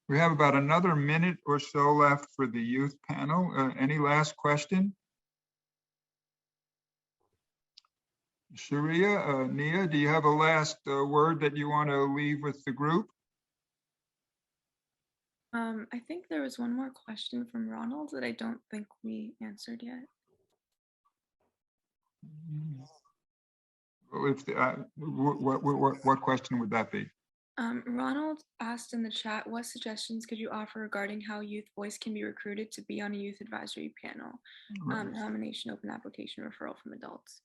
Speaker 3: We have about another minute or so left for the youth panel. Any last question? Sriya, Nghia, do you have a last word that you want to leave with the group?
Speaker 6: I think there was one more question from Ronald that I don't think we answered yet.
Speaker 3: Well, if what question would that be?
Speaker 6: Ronald asked in the chat, what suggestions could you offer regarding how youth voice can be recruited to be on a youth advisory panel? Nomination, open application, referral from adults.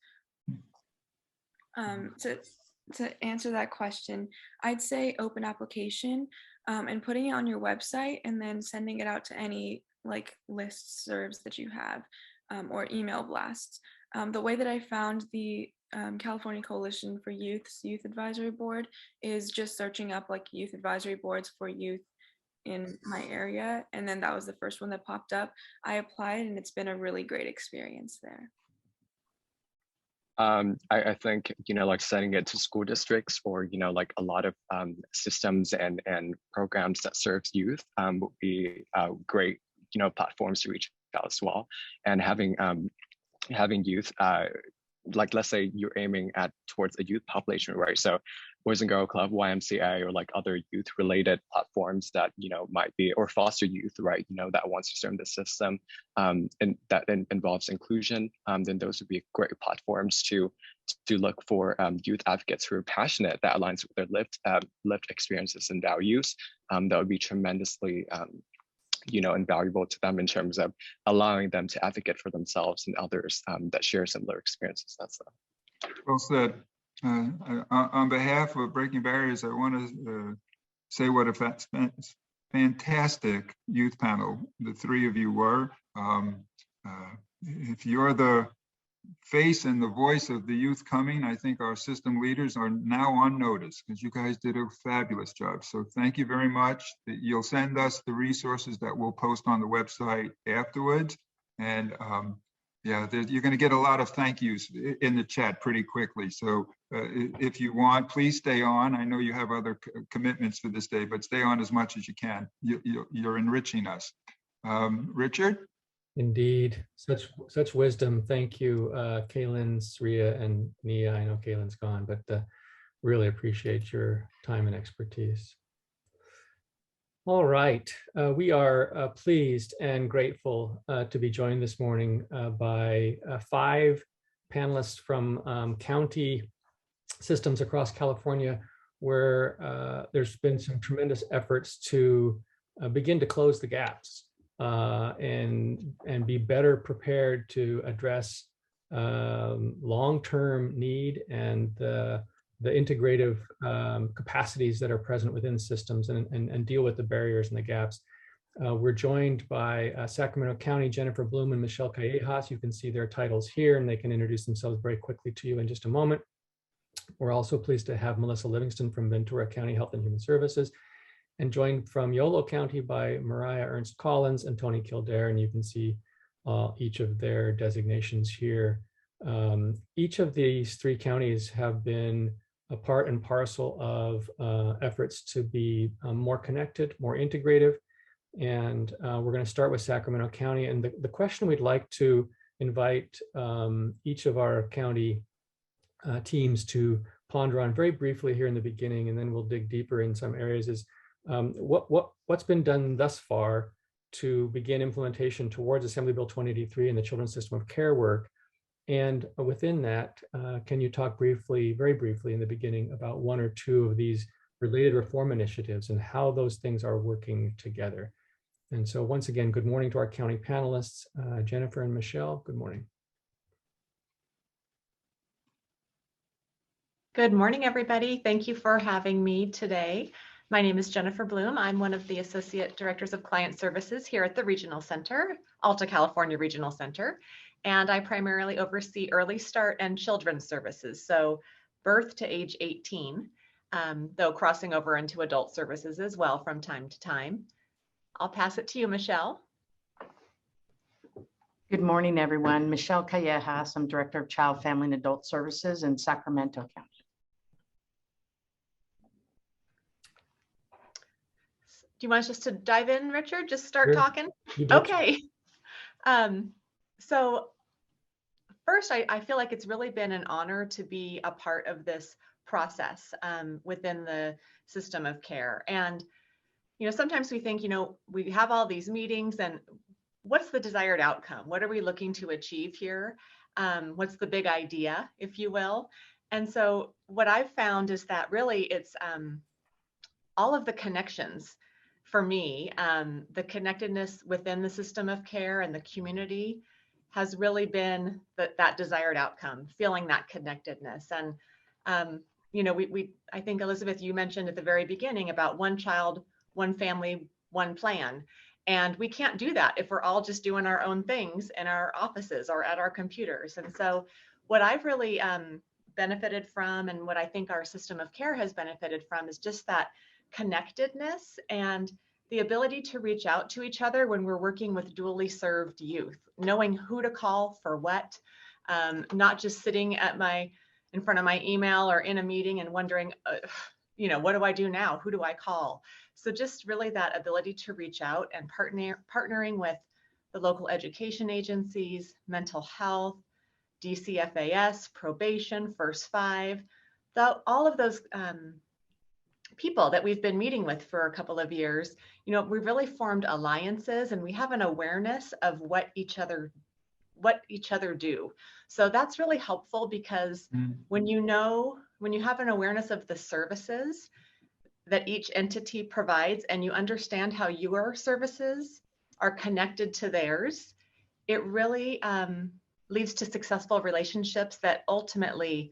Speaker 6: To answer that question, I'd say open application and putting it on your website and then sending it out to any like listservs that you have or email blasts. The way that I found the California Coalition for Youth's Youth Advisory Board is just searching up like youth advisory boards for youth in my area. And then that was the first one that popped up. I applied and it's been a really great experience there.
Speaker 7: I think, you know, like sending it to school districts or, you know, like a lot of systems and programs that serves youth would be great, you know, platforms to reach out as well. And having youth, like let's say you're aiming towards a youth population, right? So Boys and Girl Club, YMCA, or like other youth related platforms that, you know, might be, or foster youth, right? You know, that wants to serve the system and that involves inclusion, then those would be great platforms to look for youth advocates who are passionate, that aligns with their lived experiences and values. That would be tremendously, you know, invaluable to them in terms of allowing them to advocate for themselves and others that share similar experiences. That's
Speaker 3: well said. On behalf of Breaking Barriers, I want to say what a fantastic youth panel the three of you were. If you're the face and the voice of the youth coming, I think our system leaders are now on notice because you guys did a fabulous job. So thank you very much. You'll send us the resources that we'll post on the website afterwards. And yeah, you're going to get a lot of thank yous in the chat pretty quickly. So if you want, please stay on. I know you have other commitments for this day, but stay on as much as you can. You're enriching us. Richard?
Speaker 1: Indeed, such wisdom. Thank you, Kaylyn, Sriya, and Nghia. I know Kaylyn's gone, but really appreciate your time and expertise. All right, we are pleased and grateful to be joined this morning by 5 panelists from county systems across California, where there's been some tremendous efforts to begin to close the gaps and be better prepared to address long-term need and the integrative capacities that are present within systems and deal with the barriers and the gaps. We're joined by Sacramento County, Jennifer Bloom and Michelle Callejas. You can see their titles here and they can introduce themselves very quickly to you in just a moment. We're also pleased to have Melissa Livingston from Ventura County Health and Human Services, and joined from Yolo County by Mariah Ernst-Collins and Tony Kildare, and you can see each of their designations here. Each of these 3 counties have been a part and parcel of efforts to be more connected, more integrative, and we're going to start with Sacramento County. And the question we'd like to invite each of our county teams to ponder on very briefly here in the beginning, and then we'll dig deeper in some areas, is what's been done thus far to begin implementation towards Assembly Bill 2083 and the Children's System of Care work. And within that, can you talk briefly, very briefly in the beginning, about one or two of these related reform initiatives and how those things are working together? And so once again, good morning to our county panelists, Jennifer and Michelle, good morning.
Speaker 8: Good morning, everybody. Thank you for having me today. My name is Jennifer Bloom. I'm one of the Associate Directors of Client Services here at the Regional Center, Alta, California Regional Center. And I primarily oversee early start and children's services, so birth to age 18, though crossing over into adult services as well from time to time. I'll pass it to you, Michelle.
Speaker 9: Good morning, everyone. Michelle Callejas. I'm Director of Child, Family, and Adult Services in Sacramento County.
Speaker 8: Do you want us just to dive in, Richard? Just start talking? Okay. So first, I feel like it's really been an honor to be a part of this process within the system of care. And, you know, sometimes we think, you know, we have all these meetings and what's the desired outcome? What are we looking to achieve here? What's the big idea, if you will? And so what I've found is that really it's all of the connections for me, the connectedness within the system of care and the community has really been that desired outcome, feeling that connectedness. And, you know, I think, Elizabeth, you mentioned at the very beginning about one child, one family, one plan. And we can't do that if we're all just doing our own things in our offices or at our computers. And so what I've really benefited from, and what I think our system of care has benefited from, is just that connectedness and the ability to reach out to each other when we're working with dually served youth, knowing who to call for what, not just sitting in front of my email or in a meeting and wondering, you know, what do I do now? Who do I call? So just really that ability to reach out and partnering with the local education agencies, mental health, DCFAS, probation, First Five, all of those people that we've been meeting with for a couple of years, you know, we've really formed alliances and we have an awareness of what each other do. So that's really helpful because when you have an awareness of the services that each entity provides and you understand how your services are connected to theirs, it really leads to successful relationships that ultimately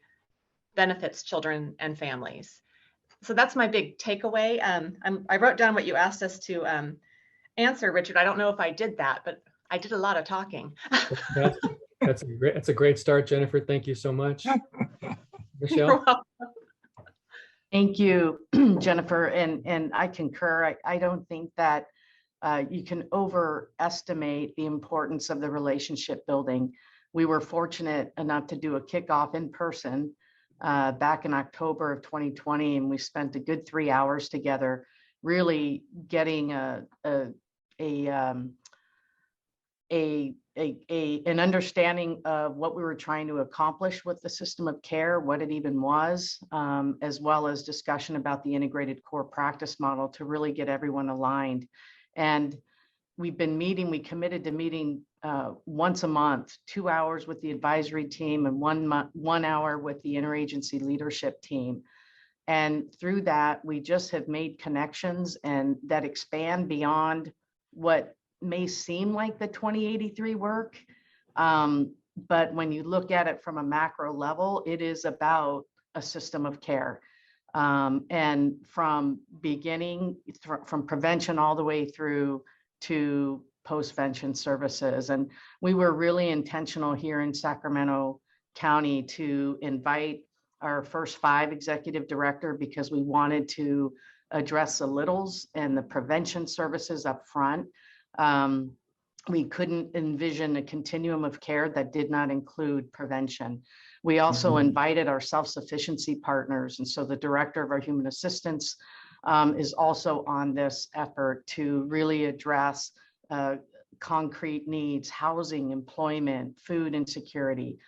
Speaker 8: benefits children and families. So that's my big takeaway. I wrote down what you asked us to answer, Richard. I don't know if I did that, but I did a lot of talking.
Speaker 1: That's a great start, Jennifer. Thank you so much. Michelle?
Speaker 8: You're welcome.
Speaker 9: Thank you, Jennifer. And I concur. I don't think that you can overestimate the importance of the relationship building. We were fortunate enough to do a kickoff in person back in October of 2020, and we spent a good 3 hours together, really getting an understanding of what we were trying to accomplish with the system of care, what it even was, as well as discussion about the integrated core practice model to really get everyone aligned. And we've been meeting, we committed to meeting once a month, 2 hours with the advisory team and 1 hour with the interagency leadership team. And through that, we just have made connections and that expand beyond what may seem like the 2083 work. But when you look at it from a macro level, it is about a system of care. And from beginning, from prevention all the way through to postvention services. And we were really intentional here in Sacramento County to invite our First Five executive director because we wanted to address the littles and the prevention services up front. We couldn't envision a continuum of care that did not include prevention. We also invited our self-sufficiency partners. And so the director of our human assistance is also on this effort to really address concrete needs, housing, employment, food insecurity.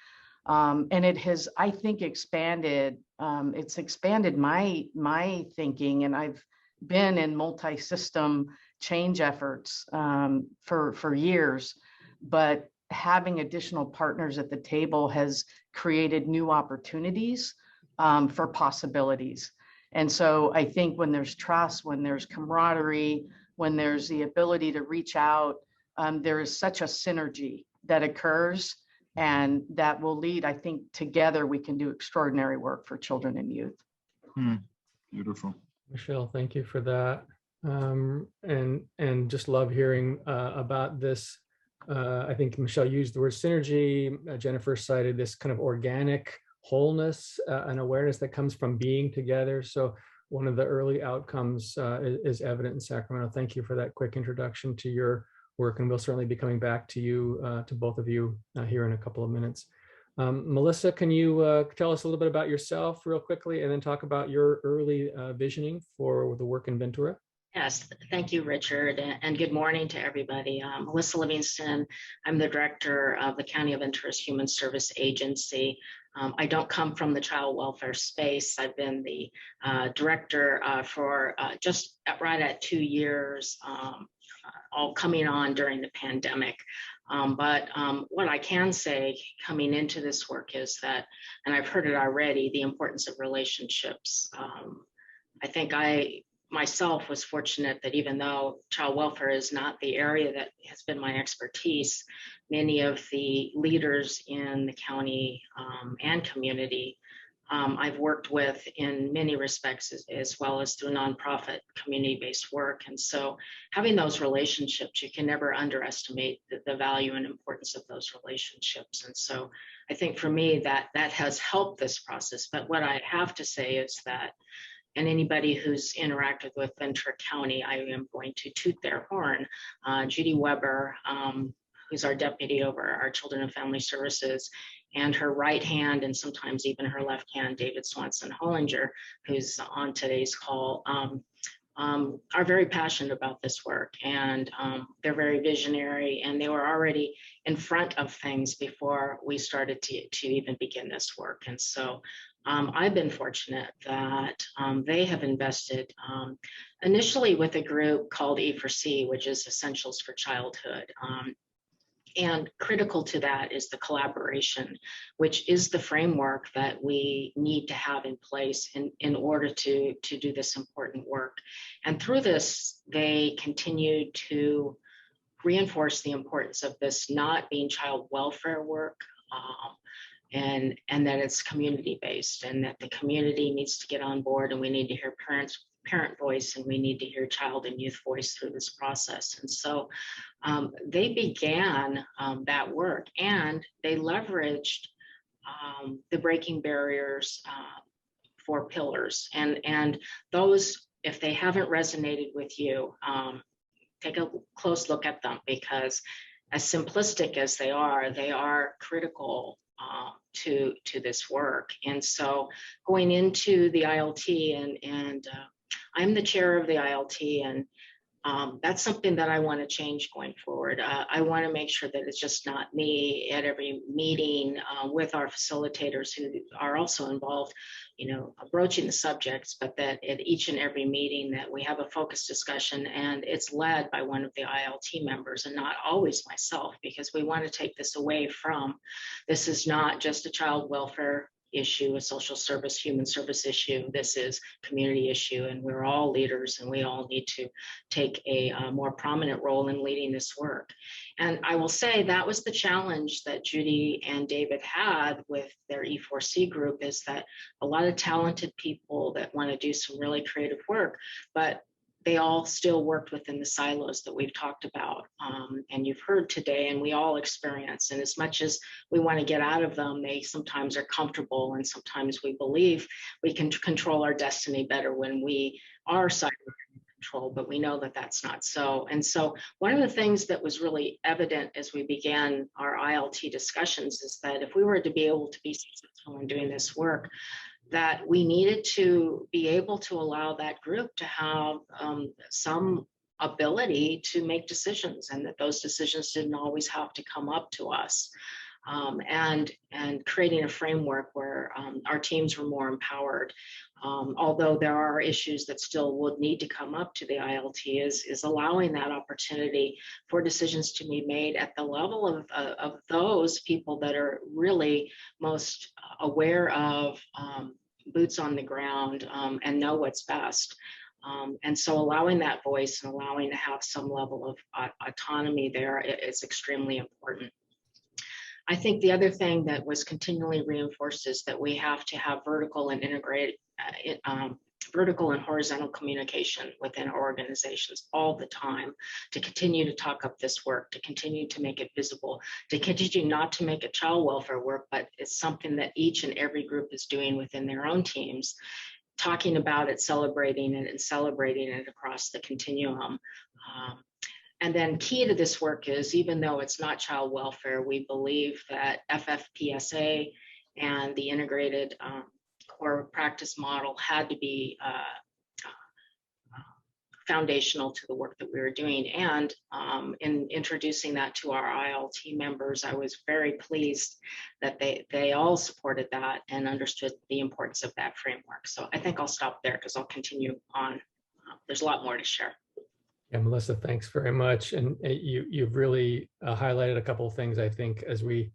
Speaker 9: And it has, I think, expanded, it's expanded my thinking, and I've been in multi-system change efforts for years, but having additional partners at the table has created new opportunities for possibilities. And so I think when there's trust, when there's camaraderie, when there's the ability to reach out, there is such a synergy that occurs, and that will lead, I think together we can do extraordinary work for children and youth.
Speaker 3: Beautiful.
Speaker 1: Michelle, thank you for that. And just love hearing about this. I think Michelle used the word synergy. Jennifer cited this kind of organic wholeness and awareness that comes from being together. So one of the early outcomes is evident in Sacramento. Thank you for that quick introduction to your work, and we'll certainly be coming back to you, to both of you here in a couple of minutes. Melissa, can you tell us a little bit about yourself real quickly, and then talk about your early visioning for the work in Ventura?
Speaker 10: Yes, thank you, Richard, and good morning to everybody. Melissa Livingston, I'm the director of the County of Ventura's Human Service Agency. I don't come from the child welfare space. I've been the director for just right at 2 years, all coming on during the pandemic. But what I can say coming into this work is that, and I've heard it already, the importance of relationships. I think I myself was fortunate that even though child welfare is not the area that has been my expertise, many of the leaders in the county and community I've worked with in many respects, as well as through nonprofit community-based work. And so having those relationships, you can never underestimate the value and importance of those relationships. And so I think for me that has helped this process. But what I have to say is that, and anybody who's interacted with Ventura County, I am going to toot their horn. Judy Weber, who's our deputy over our Children and Family Services, and her right hand, and sometimes even her left hand, David Swanson Hollinger, who's on today's call, are very passionate about this work, and they're very visionary, and they were already in front of things before we started to even begin this work. And so I've been fortunate that they have invested initially with a group called E4C, which is Essentials for Childhood. And critical to that is the collaboration, which is the framework that we need to have in place in order to do this important work. And through this, they continue to reinforce the importance of this not being child welfare work, and that it's community-based, and that the community needs to get on board, and we need to hear parent voice, and we need to hear child and youth voice through this process. And so they began that work, and they leveraged the breaking barriers for pillars. And those, if they haven't resonated with you, take a close look at them, because as simplistic as they are critical to this work. And so going into the ILT, and I'm the chair of the ILT, and that's something that I want to change going forward. I want to make sure that it's just not me at every meeting with our facilitators who are also involved, broaching the subjects, but that at each and every meeting that we have a focused discussion, and it's led by one of the ILT members and not always myself, because we want to take this away from, this is not just a child welfare issue, a social service, human service issue. This is community issue, and we're all leaders, and we all need to take a more prominent role in leading this work. And I will say that was the challenge that Judy and David had with their E4C group, is that a lot of talented people that want to do some really creative work, but they all still worked within the silos that we've talked about, and you've heard today, and we all experience. And as much as we want to get out of them, they sometimes are comfortable, and sometimes we believe we can control our destiny better when we are silo control, but we know that that's not so. And so one of the things that was really evident as we began our ILT discussions is that if we were to be able to be successful in doing this work, that we needed to be able to allow that group to have some ability to make decisions, and that those decisions didn't always have to come up to us. and creating a framework where our teams were more empowered. Although there are issues that still would need to come up to the ILT, is allowing that opportunity for decisions to be made at the level of those people that are really most aware of boots on the ground and know what's best. And so allowing that voice and allowing to have some level of autonomy there is extremely important. I think the other thing that was continually reinforced is that we have to have vertical and integrated, vertical and horizontal communication within our organizations all the time to continue to talk up this work, to continue to make it visible, to continue not to make it child welfare work, but it's something that each and every group is doing within their own teams, talking about it, celebrating it, and celebrating it across the continuum. And then key to this work is, even though it's not child welfare, we believe that FFPSA and the integrated core practice model had to be foundational to the work that we were doing. And in introducing that to our ILT members, I was very pleased that they all supported that and understood the importance of that framework. So I think I'll stop there because I'll continue on. There's a lot more to share.
Speaker 1: Yeah, Melissa, thanks very much. And you've really highlighted a couple of things, I think, as we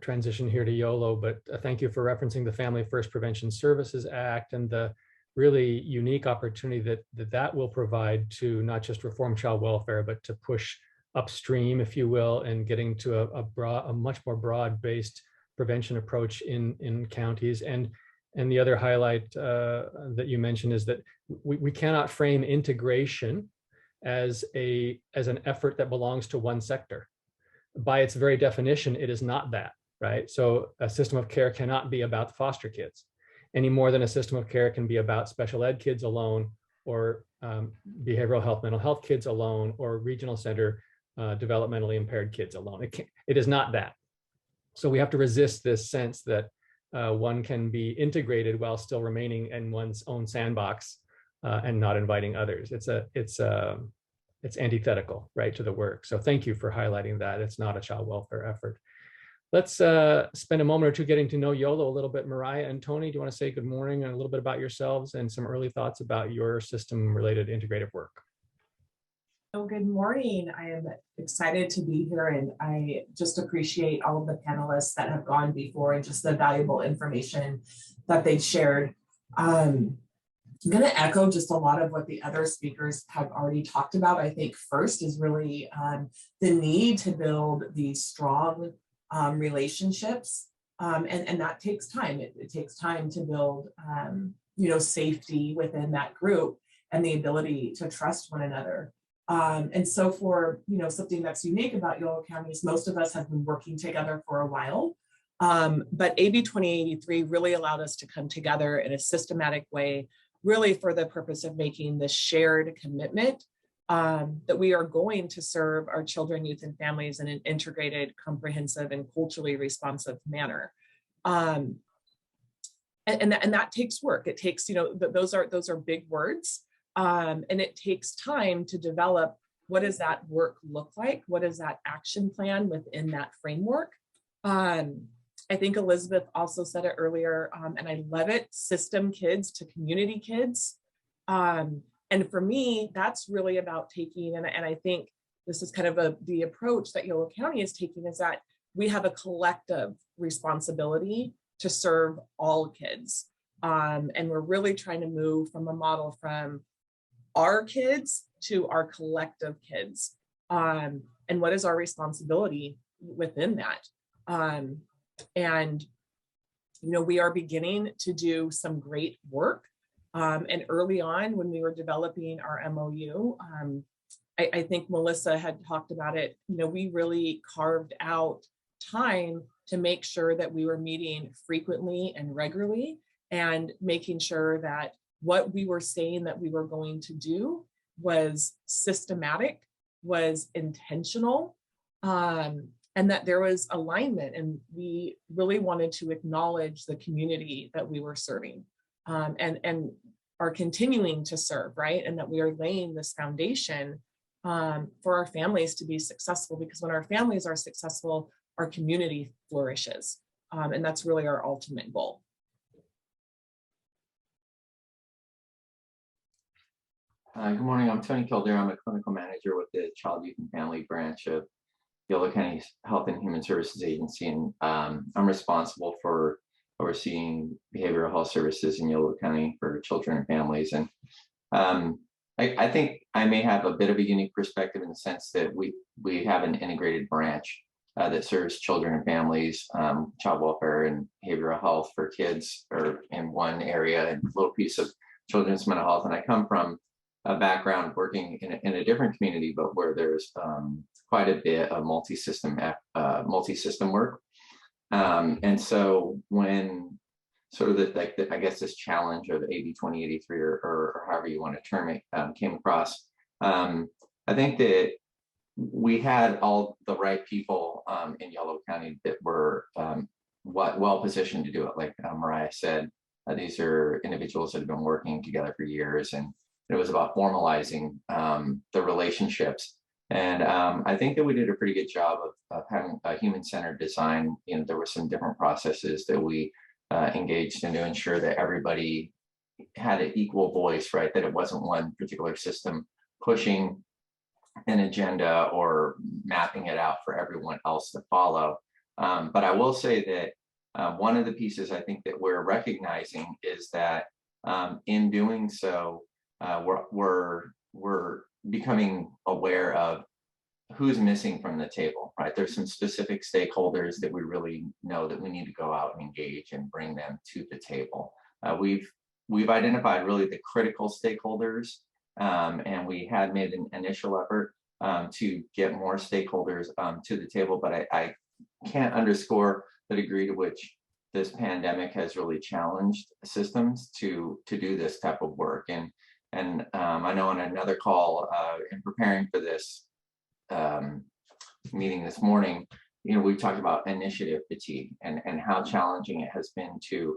Speaker 1: transition here to YOLO, but thank you for referencing the Family First Prevention Services Act and the really unique opportunity that will provide to not just reform child welfare, but to push upstream, if you will, and getting to a much more broad-based prevention approach in counties. And the other highlight that you mentioned is that we cannot frame integration as an effort that belongs to one sector. By its very definition, it is not that, right? So a system of care cannot be about the foster kids any more than a system of care can be about special ed kids alone, or behavioral health, mental health kids alone, or regional center developmentally impaired kids alone. It is not that. So we have to resist this sense that one can be integrated while still remaining in one's own sandbox and not inviting others. It's antithetical, right, to the work. So thank you for highlighting that. It's not a child welfare effort. Let's spend a moment or two getting to know YOLO a little bit. Mariah and Tony, do you want to say good morning and a little bit about yourselves and some early thoughts about your system-related integrative work?
Speaker 11: Oh, good morning. I am excited to be here, and I just appreciate all of the panelists that have gone before and just the valuable information that they've shared. I'm going to echo just a lot of what the other speakers have already talked about. I think first is really the need to build these strong relationships, and that takes time. It takes time to build, safety within that group and the ability to trust one another. And so for, something that's unique about Yolo County is most of us have been working together for a while, but AB 2083 really allowed us to come together in a systematic way, really for the purpose of making this shared commitment that we are going to serve our children, youth, and families in an integrated, comprehensive, and culturally responsive manner. And that takes work. It takes, those are big words. And it takes time to develop what does that work look like? What is that action plan within that framework? I think Elizabeth also said it earlier, and I love it, system kids to community kids. And for me, that's really about taking, and I think this is kind of the approach that Yolo County is taking, is that we have a collective responsibility to serve all kids. And we're really trying to move from a model from our kids to our collective kids. And what is our responsibility within that? And we are beginning to do some great work. And early on, when we were developing our MOU, I think Melissa had talked about it, we really carved out time to make sure that we were meeting frequently and regularly, and making sure that what we were saying that we were going to do was systematic, was intentional, and that there was alignment, and we really wanted to acknowledge the community that we were serving, and are continuing to serve, right? And that we are laying this foundation for our families to be successful, because when our families are successful, our community flourishes. And that's really our ultimate goal.
Speaker 12: Good morning, I'm Tony Kildare. I'm a clinical manager with the Child, Youth, and Family branch of Yolo County Health and Human Services Agency, and I'm responsible for overseeing behavioral health services in Yolo County for children and families. And I think I may have a bit of a unique perspective in the sense that we have an integrated branch that serves children and families, child welfare and behavioral health for kids, or in one area, and a little piece of children's mental health. And I come from a background working in a different community, but where there's quite a bit of multi-system work. And so when sort of I guess this challenge of AB 2083 or however you want to term it came across, I think that we had all the right people in Yolo County that were well positioned to do it. Like Mariah said, these are individuals that have been working together for years, and it was about formalizing the relationships. And I think that we did a pretty good job of having a human-centered design. You know, there were some different processes that we engaged in to ensure that everybody had an equal voice, right? That it wasn't one particular system pushing an agenda or mapping it out for everyone else to follow. But I will say that one of the pieces I think that we're recognizing is that in doing so, we're becoming aware of who's missing from the table, right? There's some specific stakeholders that we really know that we need to go out and engage and bring them to the table. We've identified really the critical stakeholders, and we had made an initial effort to get more stakeholders to the table, but I can't underscore the degree to which this pandemic has really challenged systems to do this type of work. And I know on another call in preparing for this meeting this morning, you know, we talked about initiative fatigue and how challenging it has been to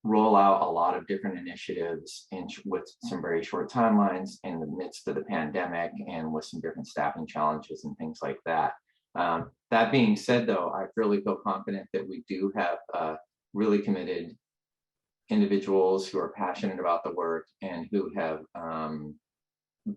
Speaker 12: roll out a lot of different initiatives with some very short timelines in the midst of the pandemic and with some different staffing challenges and things like that. That being said, though, I really feel confident that we do have really committed individuals who are passionate about the work and who have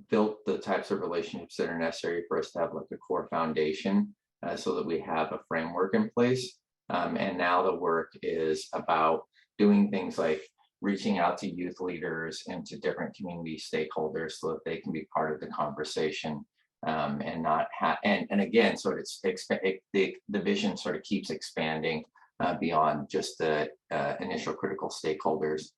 Speaker 12: built the types of relationships that are necessary for us to have like a core foundation so that we have a framework in place. And now the work is about doing things like reaching out to youth leaders and to different community stakeholders so that they can be part of the conversation and not have, and again, sort of the vision sort of keeps expanding beyond just the initial critical stakeholders.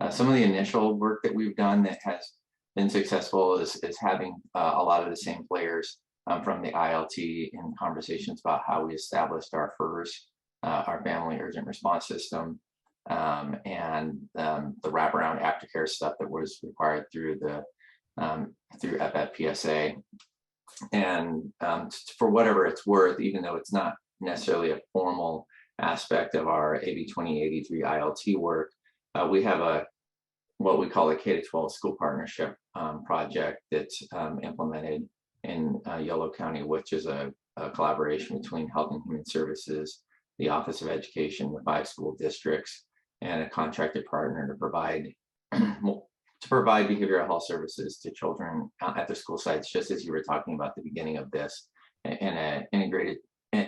Speaker 12: Some of the initial work that we've done that has been successful is having a lot of the same players from the ILT in conversations about how we established our FERS, our Family Urgent Response System, and the wraparound aftercare stuff that was required through the through FFPSA. And for whatever it's worth, even though it's not necessarily a formal aspect of our AB 2083 ILT work, we have what we call a K-12 school partnership project that's implemented in Yolo County, which is a collaboration between Health and Human Services, the Office of Education, the 5 school districts, and a contracted partner to provide behavioral health services to children at the school sites, just as you were talking about at the beginning of this, in an integrated,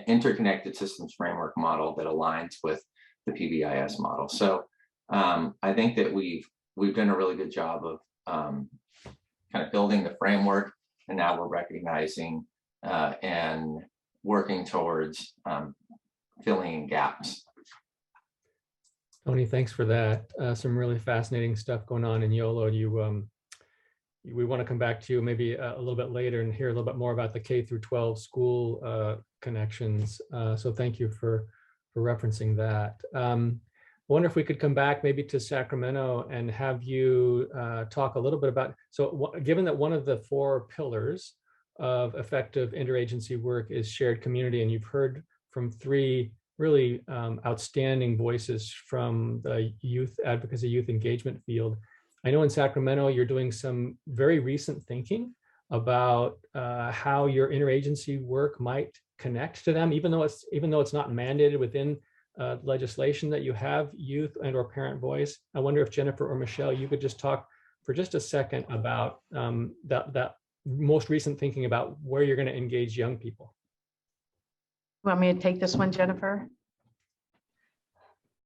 Speaker 12: interconnected systems framework model that aligns with the PBIS model. So I think that we've done a really good job of kind of building the framework, and now we're recognizing and working towards filling in gaps.
Speaker 1: Tony, thanks for that. Some really fascinating stuff going on in Yolo. We want to come back to you maybe a little bit later and hear a little bit more about the K through 12 school connections. So thank you for referencing that. I wonder if we could come back maybe to Sacramento and have you talk a little bit about, so given that one of the 4 pillars of effective interagency work is shared community, and you've heard from 3 really outstanding voices from the youth advocacy, youth engagement field. I know in Sacramento, you're doing some very recent thinking about how your interagency work might connect to them, even though it's not mandated within legislation that you have youth and or parent voice. I wonder if Jennifer or Michelle, you could just talk for just a second about that most recent thinking about where you're going to engage young people.
Speaker 9: You want me to take this one, Jennifer?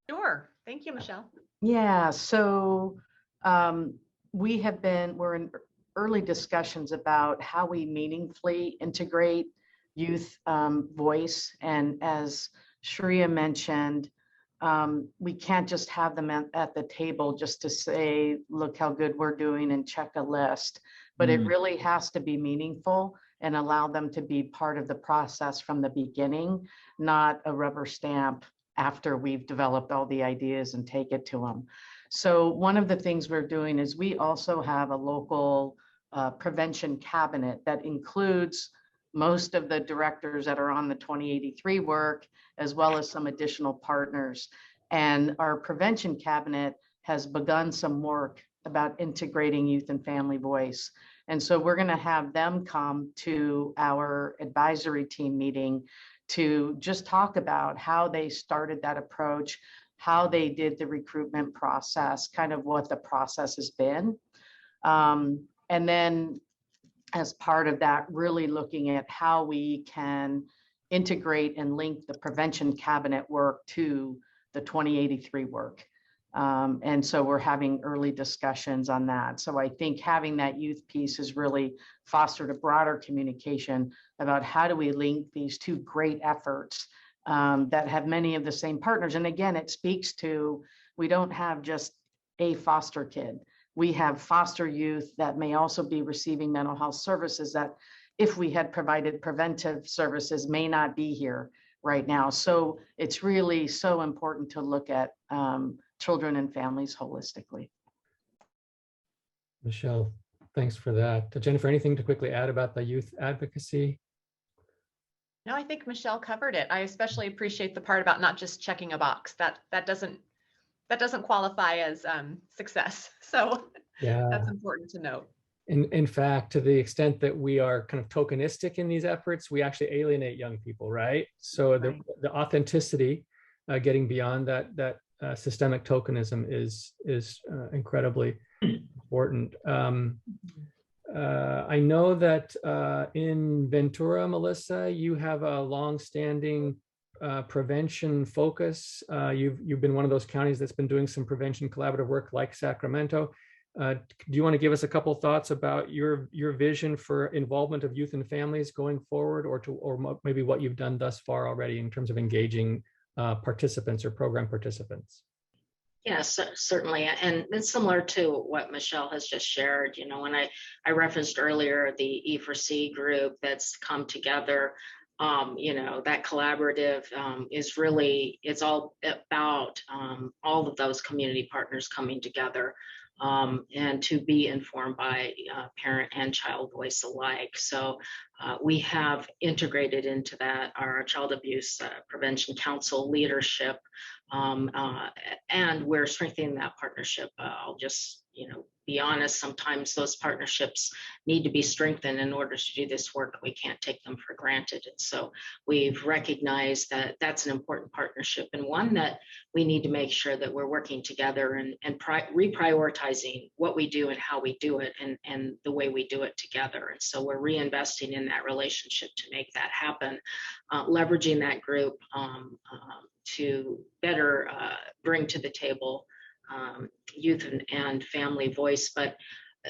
Speaker 8: Sure. Thank you, Michelle.
Speaker 9: Yeah, so we're in early discussions about how we meaningfully integrate youth voice. And as Sriya mentioned, we can't just have them at the table just to say, look how good we're doing and check a list, but it really has to be meaningful and allow them to be part of the process from the beginning, not a rubber stamp after we've developed all the ideas and take it to them. So one of the things we're doing is we also have a local prevention cabinet that includes most of the directors that are on the 2083 work, as well as some additional partners. And our prevention cabinet has begun some work about integrating youth and family voice. And so we're going to have them come to our advisory team meeting to just talk about how they started that approach, how they did the recruitment process, kind of what the process has been. And then as part of that, really looking at how we can integrate and link the prevention cabinet work to the 2083 work. And so we're having early discussions on that. So I think having that youth piece has really fostered a broader communication about how do we link these two great efforts that have many of the same partners. And again, it speaks to, we don't have just a foster kid. We have foster youth that may also be receiving mental health services that, if we had provided preventive services, may not be here right now. So it's really so important to look at children and families holistically.
Speaker 1: Michelle, thanks for that. Jennifer, anything to quickly add about the youth advocacy?
Speaker 8: No, I think Michelle covered it. I especially appreciate the part about not just checking a box. That doesn't qualify as success. So yeah, that's important to note.
Speaker 1: In fact, to the extent that we are kind of tokenistic in these efforts, we actually alienate young people, right? So the authenticity, getting beyond that systemic tokenism is incredibly important. I know that in Ventura, Melissa, you have a long-standing prevention focus. You've been one of those counties that's been doing some prevention collaborative work like Sacramento. Do you want to give us a couple thoughts about your vision for involvement of youth and families going forward, or maybe what you've done thus far already in terms of engaging participants or program participants?
Speaker 10: Yes, certainly. And it's similar to what Michelle has just shared. You know, when I referenced earlier the E4C group that's come together, you know, that collaborative is really, it's all about all of those community partners coming together and to be informed by parent and child voice alike. So we have integrated into that our Child Abuse Prevention Council leadership, and we're strengthening that partnership. I'll just, you know, be honest, sometimes those partnerships need to be strengthened in order to do this work. We can't take them for granted. And so we've recognized that that's an important partnership, and one that we need to make sure that we're working together and reprioritizing what we do and how we do it, and the way we do it together. And so we're reinvesting in that relationship to make that happen, leveraging that group to better bring to the table youth and family voice. But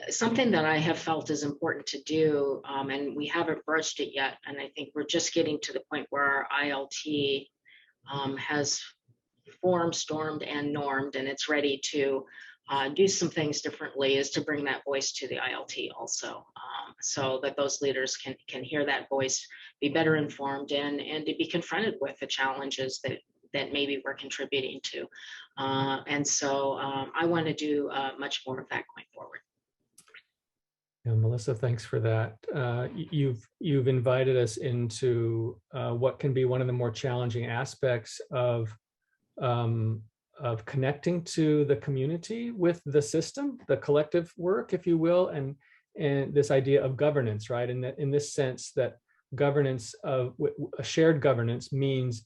Speaker 10: something that I have felt is important to do, and we haven't broached it yet, and I think we're just getting to the point where our ILT has formed, stormed, and normed, and it's ready to do some things differently, is to bring that voice to the ILT also, so that those leaders can hear that voice, be better informed, and to be confronted with the challenges that maybe we're contributing to. And so I want to do much more of that going forward.
Speaker 1: Yeah, Melissa, thanks for that. You've invited us into what can be one of the more challenging aspects of connecting to the community with the system, the collective work, if you will, and this idea of governance, right? In this sense that governance of a shared governance means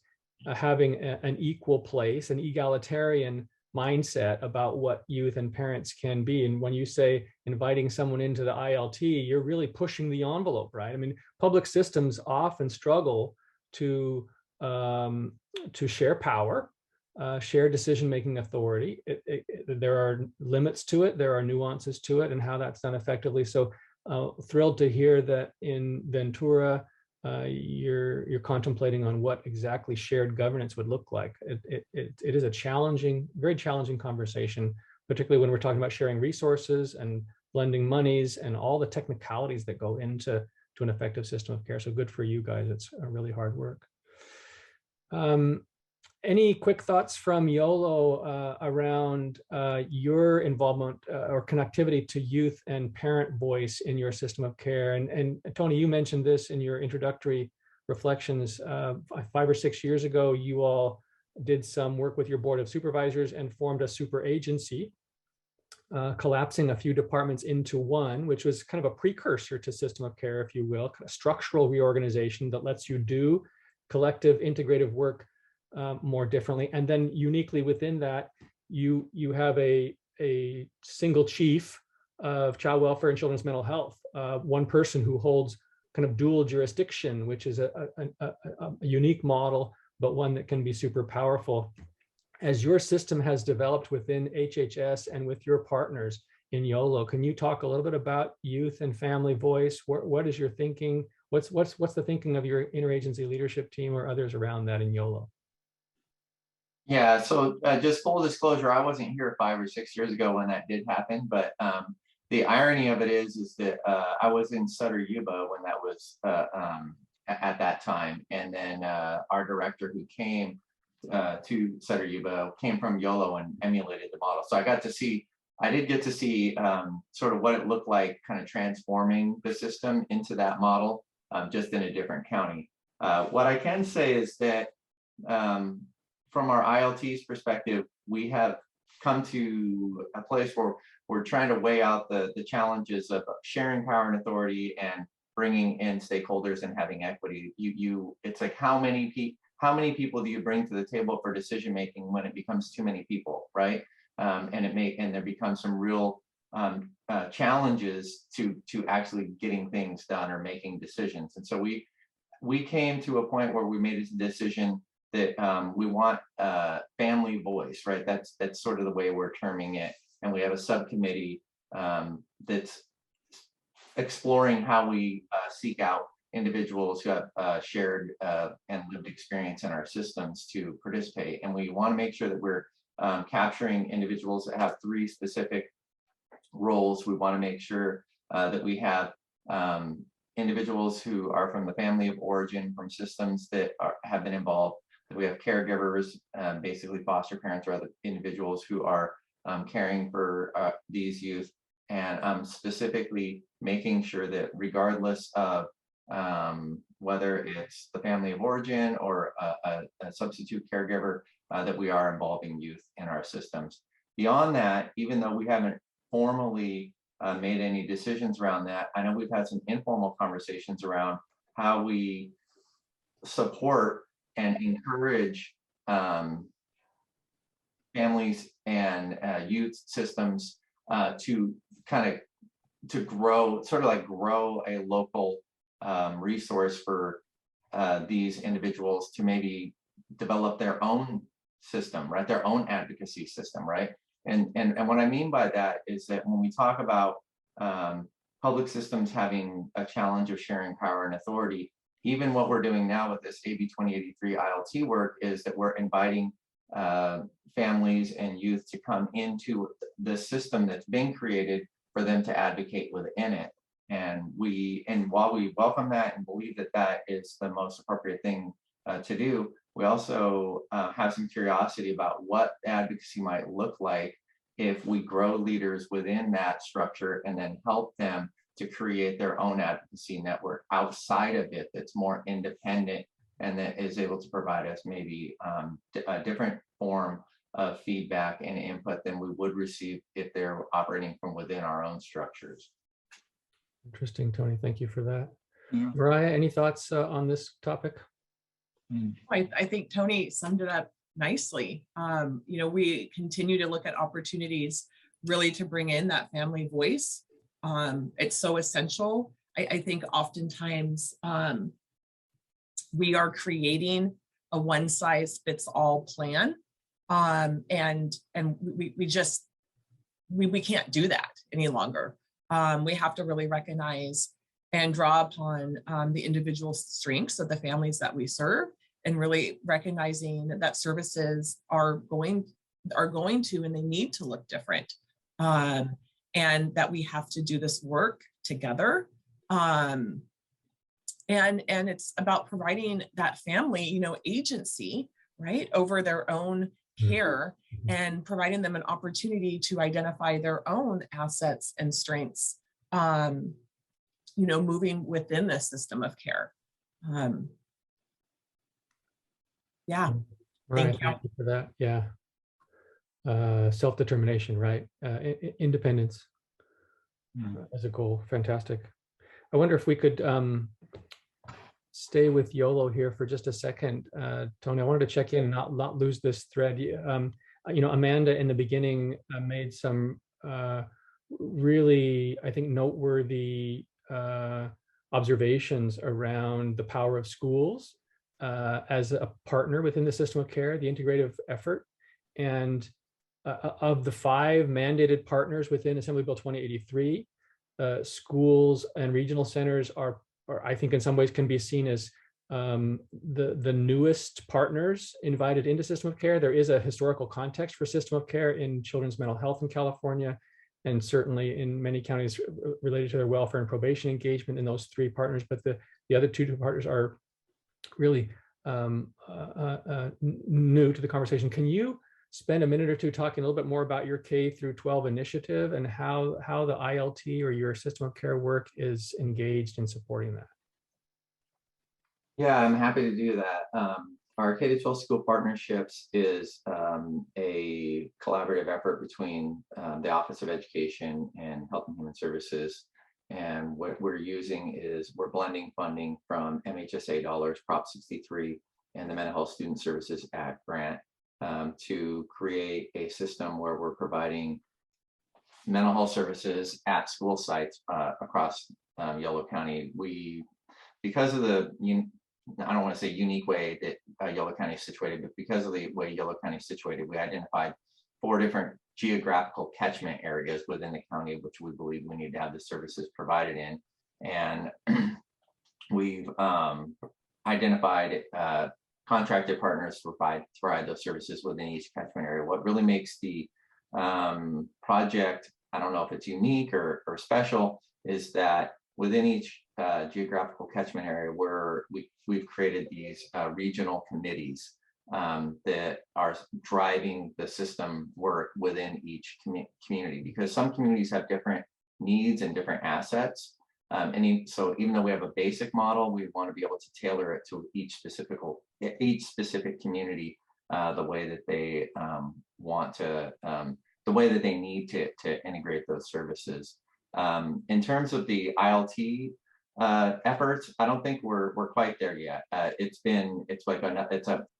Speaker 1: having an equal place, an egalitarian mindset about what youth and parents can be. And when you say inviting someone into the ILT, you're really pushing the envelope, right? I mean, public systems often struggle to share power, share decision-making authority. There are limits to it, there are nuances to it, and how that's done effectively. So thrilled to hear that in Ventura, you're contemplating on what exactly shared governance would look like. It is a challenging, very challenging conversation, particularly when we're talking about sharing resources and blending monies and all the technicalities that go into an effective system of care. So good for you guys. It's a really hard work. Any quick thoughts from Yolo around your involvement or connectivity to youth and parent voice in your system of care? And Tony, you mentioned this in your introductory reflections. 5 or 6 years ago, you all did some work with your board of supervisors and formed a super agency, collapsing a few departments into one, which was kind of a precursor to system of care, if you will, kind of structural reorganization that lets you do collective integrative work more differently. And then uniquely within that, you have a single chief of child welfare and children's mental health, one person who holds kind of dual jurisdiction, which is a unique model, but one that can be super powerful. As your system has developed within HHS and with your partners in Yolo, can you talk a little bit about youth and family voice? What is your thinking? What's the thinking of your interagency leadership team or others around that in Yolo?
Speaker 12: Yeah, so just full disclosure, I wasn't here 5 or 6 years ago when that did happen, but the irony of it is that I was in Sutter Yuba when that was at that time, and then our director who came to Sutter Yuba came from Yolo and emulated the model. So I did get to see sort of what it looked like, kind of transforming the system into that model, just in a different county. What I can say is that from our ILT's perspective, we have come to a place where we're trying to weigh out the challenges of sharing power and authority and bringing in stakeholders and having equity. It's like how many people do you bring to the table for decision making when it becomes too many people, right? And there becomes some real challenges to actually getting things done or making decisions. And so we came to a point where we made a decision that we want family voice, right? That's sort of the way we're terming it. And we have a subcommittee that's exploring how we seek out individuals who have shared and lived experience in our systems to participate. And we want to make sure that we're capturing individuals that have 3 specific roles. We want to make sure that we have individuals who are from the family of origin, from systems that have been involved. We have caregivers, basically foster parents or other individuals who are caring for these youth, and specifically making sure that regardless of whether it's the family of origin or a substitute caregiver, that we are involving youth in our systems. Beyond that, even though we haven't formally made any decisions around that, I know we've had some informal conversations around how we support and encourage families and youth systems to grow, sort of like grow a local resource for these individuals to maybe develop their own system, right? Their own advocacy system, right? And what I mean by that is that when we talk about public systems having a challenge of sharing power and authority, even what we're doing now with this AB 2083 ILT work is that we're inviting families and youth to come into the system that's been created for them to advocate within it. And while we welcome that and believe that that is the most appropriate thing to do, we also have some curiosity about what advocacy might look like if we grow leaders within that structure and then help them to create their own advocacy network outside of it that's more independent and that is able to provide us maybe a different form of feedback and input than we would receive if they're operating from within our own structures.
Speaker 1: Interesting, Tony. Thank you for that.
Speaker 3: Yeah.
Speaker 1: Mariah, any thoughts on this topic?
Speaker 11: I think Tony summed it up nicely. We continue to look at opportunities really to bring in that family voice. It's so essential. I think oftentimes we are creating a one size fits all plan. And we can't do that any longer. We have to really recognize and draw upon the individual strengths of the families that we serve, and really recognizing that services are going to and they need to look different, and that we have to do this work together. And it's about providing that family, agency, right, over their own care, and providing them an opportunity to identify their own assets and strengths, moving within the system of care. Yeah.
Speaker 1: Right.
Speaker 11: Thank you.
Speaker 1: Thank you for that. Yeah. Self-determination, right? Independence as a goal. Fantastic. I wonder if we could stay with Yolo here for just a second. Tony, I wanted to check in and not lose this thread. Amanda in the beginning made some really, I think, noteworthy observations around the power of schools as a partner within the system of care, the integrative effort. And of the 5 mandated partners within Assembly Bill 2083, schools and regional centers are I think in some ways can be seen as the newest partners invited into system of care. There is a historical context for system of care in children's mental health in California, and certainly in many counties related to their welfare and probation engagement in those 3 partners. But the other 2 partners are really new to the conversation. Can you spend a minute or two talking a little bit more about your K through 12 initiative and how the ILT or your system of care work is engaged in supporting that?
Speaker 12: Yeah, I'm happy to do that. Our K-12 school partnerships is a collaborative effort between the Office of Education and Health and Human Services. And what we're using is we're blending funding from MHSA dollars, Prop 63, and the Mental Health Student Services Act grant to create a system where we're providing mental health services at school sites across Yolo County. Because of the, I don't want to say unique way that Yolo County is situated, but because of the way Yolo County is situated, we identified 4 different geographical catchment areas within the county, which we believe we need to have the services provided in. And we've identified contracted partners to provide those services within each catchment area. What really makes the project, I don't know if it's unique or special, is that within each geographical catchment area, we've created these regional committees that are driving the system work within each community, because some communities have different needs and different assets. So even though we have a basic model, we want to be able to tailor it to each specific community the way that they want to, the way that they need to integrate those services. In terms of the ILT efforts, I don't think we're quite there yet. It's an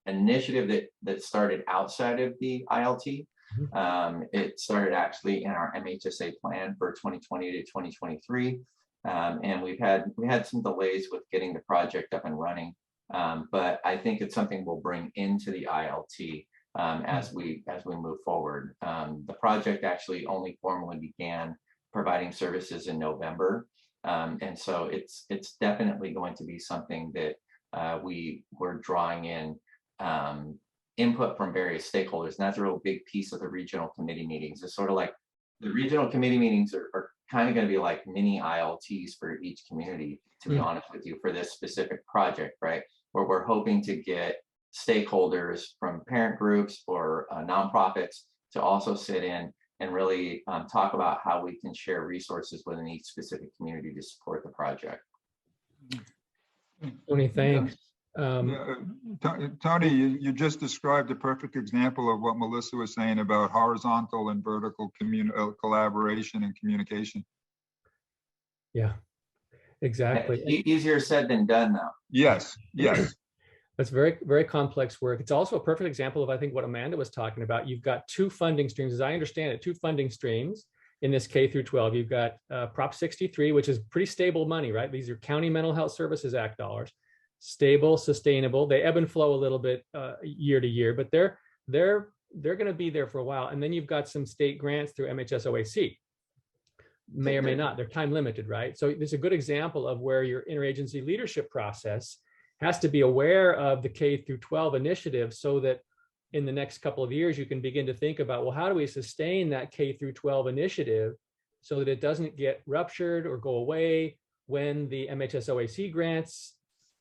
Speaker 12: initiative that started outside of the ILT. It started actually in our MHSA plan for 2020 to 2023. And we had some delays with getting the project up and running, but I think it's something we'll bring into the ILT as we move forward. The project actually only formally began providing services in November, and so it's definitely going to be something that we're drawing in input from various stakeholders, and that's a real big piece of the regional committee meetings. It's sort of like the regional committee meetings are kind of going to be like mini ILTs for each community, to be honest with you, for this specific project, right? Where we're hoping to get stakeholders from parent groups or nonprofits to also sit in and really talk about how we can share resources within each specific community to support the project.
Speaker 1: Tony, thanks.
Speaker 3: Tony, you just described a perfect example of what Melissa was saying about horizontal and vertical collaboration and communication.
Speaker 1: Yeah. Exactly.
Speaker 12: Easier said than done, though.
Speaker 3: Yes, yes.
Speaker 1: That's very, very complex work. It's also a perfect example of, I think, what Amanda was talking about. You've got two funding streams, as I understand it, two funding streams in this K through 12. You've got Prop 63, which is pretty stable money, right? These are County Mental Health Services Act dollars, stable, sustainable. They ebb and flow a little bit year to year, but they're going to be there for a while. And then you've got some state grants through MHSOAC. May or may not, they're time limited, right? So there's a good example of where your interagency leadership process has to be aware of the K through 12 initiative, so that in the next couple of years, you can begin to think about, well, how do we sustain that K through 12 initiative so that it doesn't get ruptured or go away when the MHSOAC grants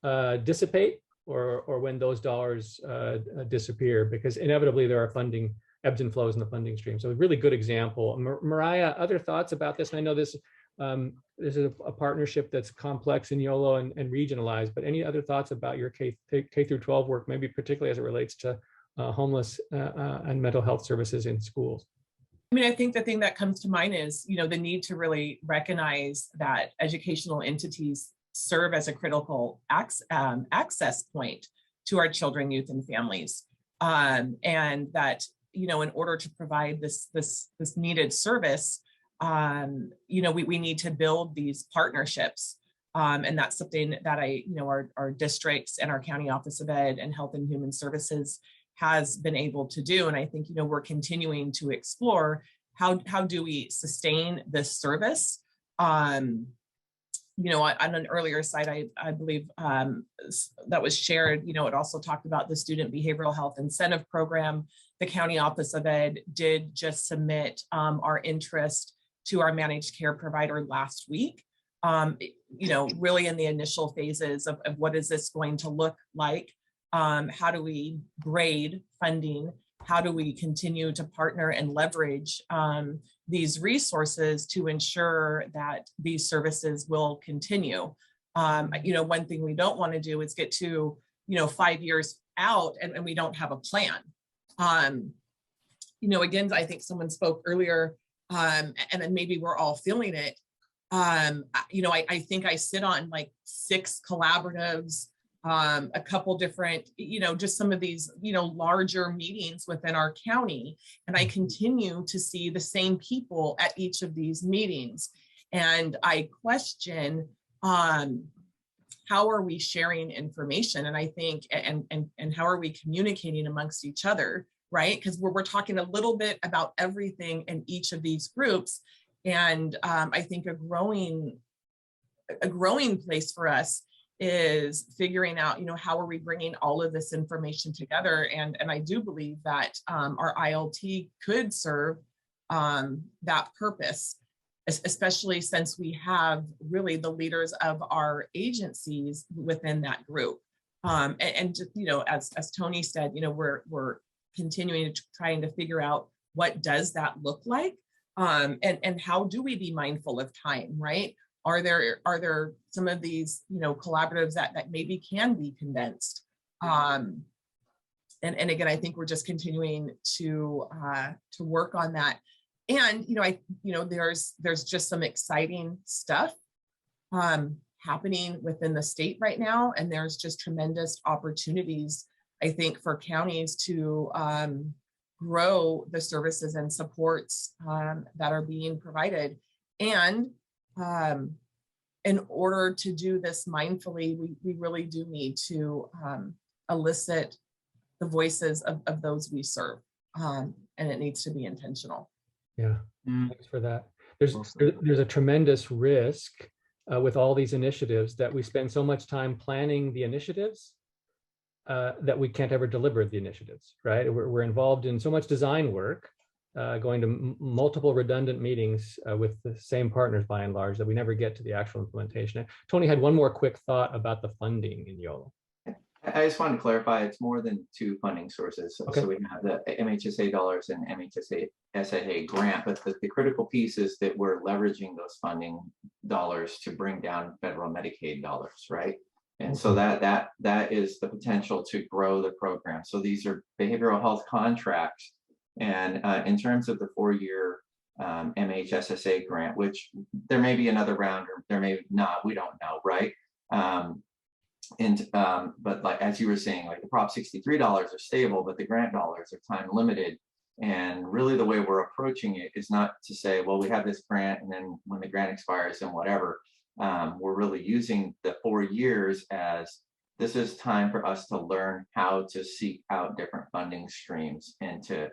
Speaker 1: dissipate, or when those dollars disappear, because inevitably there are funding ebbs and flows in the funding stream. So a really good example. Mariah, other thoughts about this? And I know this is a partnership that's complex in Yolo and regionalized, but any other thoughts about your K through 12 work, maybe particularly as it relates to homeless and mental health services in schools?
Speaker 11: I mean, I think the thing that comes to mind is, the need to really recognize that educational entities serve as a critical access point to our children, youth, and families, and that in order to provide this needed service, we need to build these partnerships. And that's something that our districts and our County Office of Ed and Health and Human Services has been able to do. And I think, we're continuing to explore how do we sustain this service. On an earlier site, I believe that was shared, it also talked about the Student Behavioral Health Incentive Program. The County Office of Ed did just submit our interest to our managed care provider last week, really in the initial phases of what is this going to look like? How do we grade funding? How do we continue to partner and leverage these resources to ensure that these services will continue? One thing we don't want to do is get to, 5 years out and we don't have a plan. Again, I think someone spoke earlier, and then maybe we're all feeling it. I think I sit on like 6 collaboratives, a couple different, just some of these, larger meetings within our county. And I continue to see the same people at each of these meetings. And I question, how are we sharing information? And I think, and how are we communicating amongst each other, right? Because we're talking a little bit about everything in each of these groups. And I think a growing place for us is figuring out, how are we bringing all of this information together? And I do believe that our ILT could serve that purpose, especially since we have really the leaders of our agencies within that group. And just, as Tony said, we're continuing to trying to figure out what does that look like, and how do we be mindful of time, right? Are there some of these, collaboratives that maybe can be condensed? And again, I think we're just continuing to work on that. And, there's just some exciting stuff happening within the state right now. And there's just tremendous opportunities, I think, for counties to grow the services and supports that are being provided. And in order to do this mindfully, we really do need to elicit the voices of those we serve, and it needs to be intentional.
Speaker 1: Yeah, thanks for that. There's a tremendous risk with all these initiatives that we spend so much time planning the initiatives that we can't ever deliver the initiatives, right? We're involved in so much design work, going to multiple redundant meetings with the same partners by and large, that we never get to the actual implementation. Tony had one more quick thought about the funding in Yolo.
Speaker 12: I just wanted to clarify, it's more than 2 funding sources.
Speaker 1: Okay.
Speaker 12: So we have the MHSA dollars and MHSA grant, but the critical piece is that we're leveraging those funding dollars to bring down federal Medicaid dollars, right? And so that is the potential to grow the program. So these are behavioral health contracts. And in terms of the 4-year MHSSA grant, which there may be another round or there may not, we don't know, right? But like, as you were saying, like the Prop 63 dollars are stable, but the grant dollars are time limited. And really the way we're approaching it is not to say, well, we have this grant and then when the grant expires and whatever, we're really using the 4 years as this is time for us to learn how to seek out different funding streams and to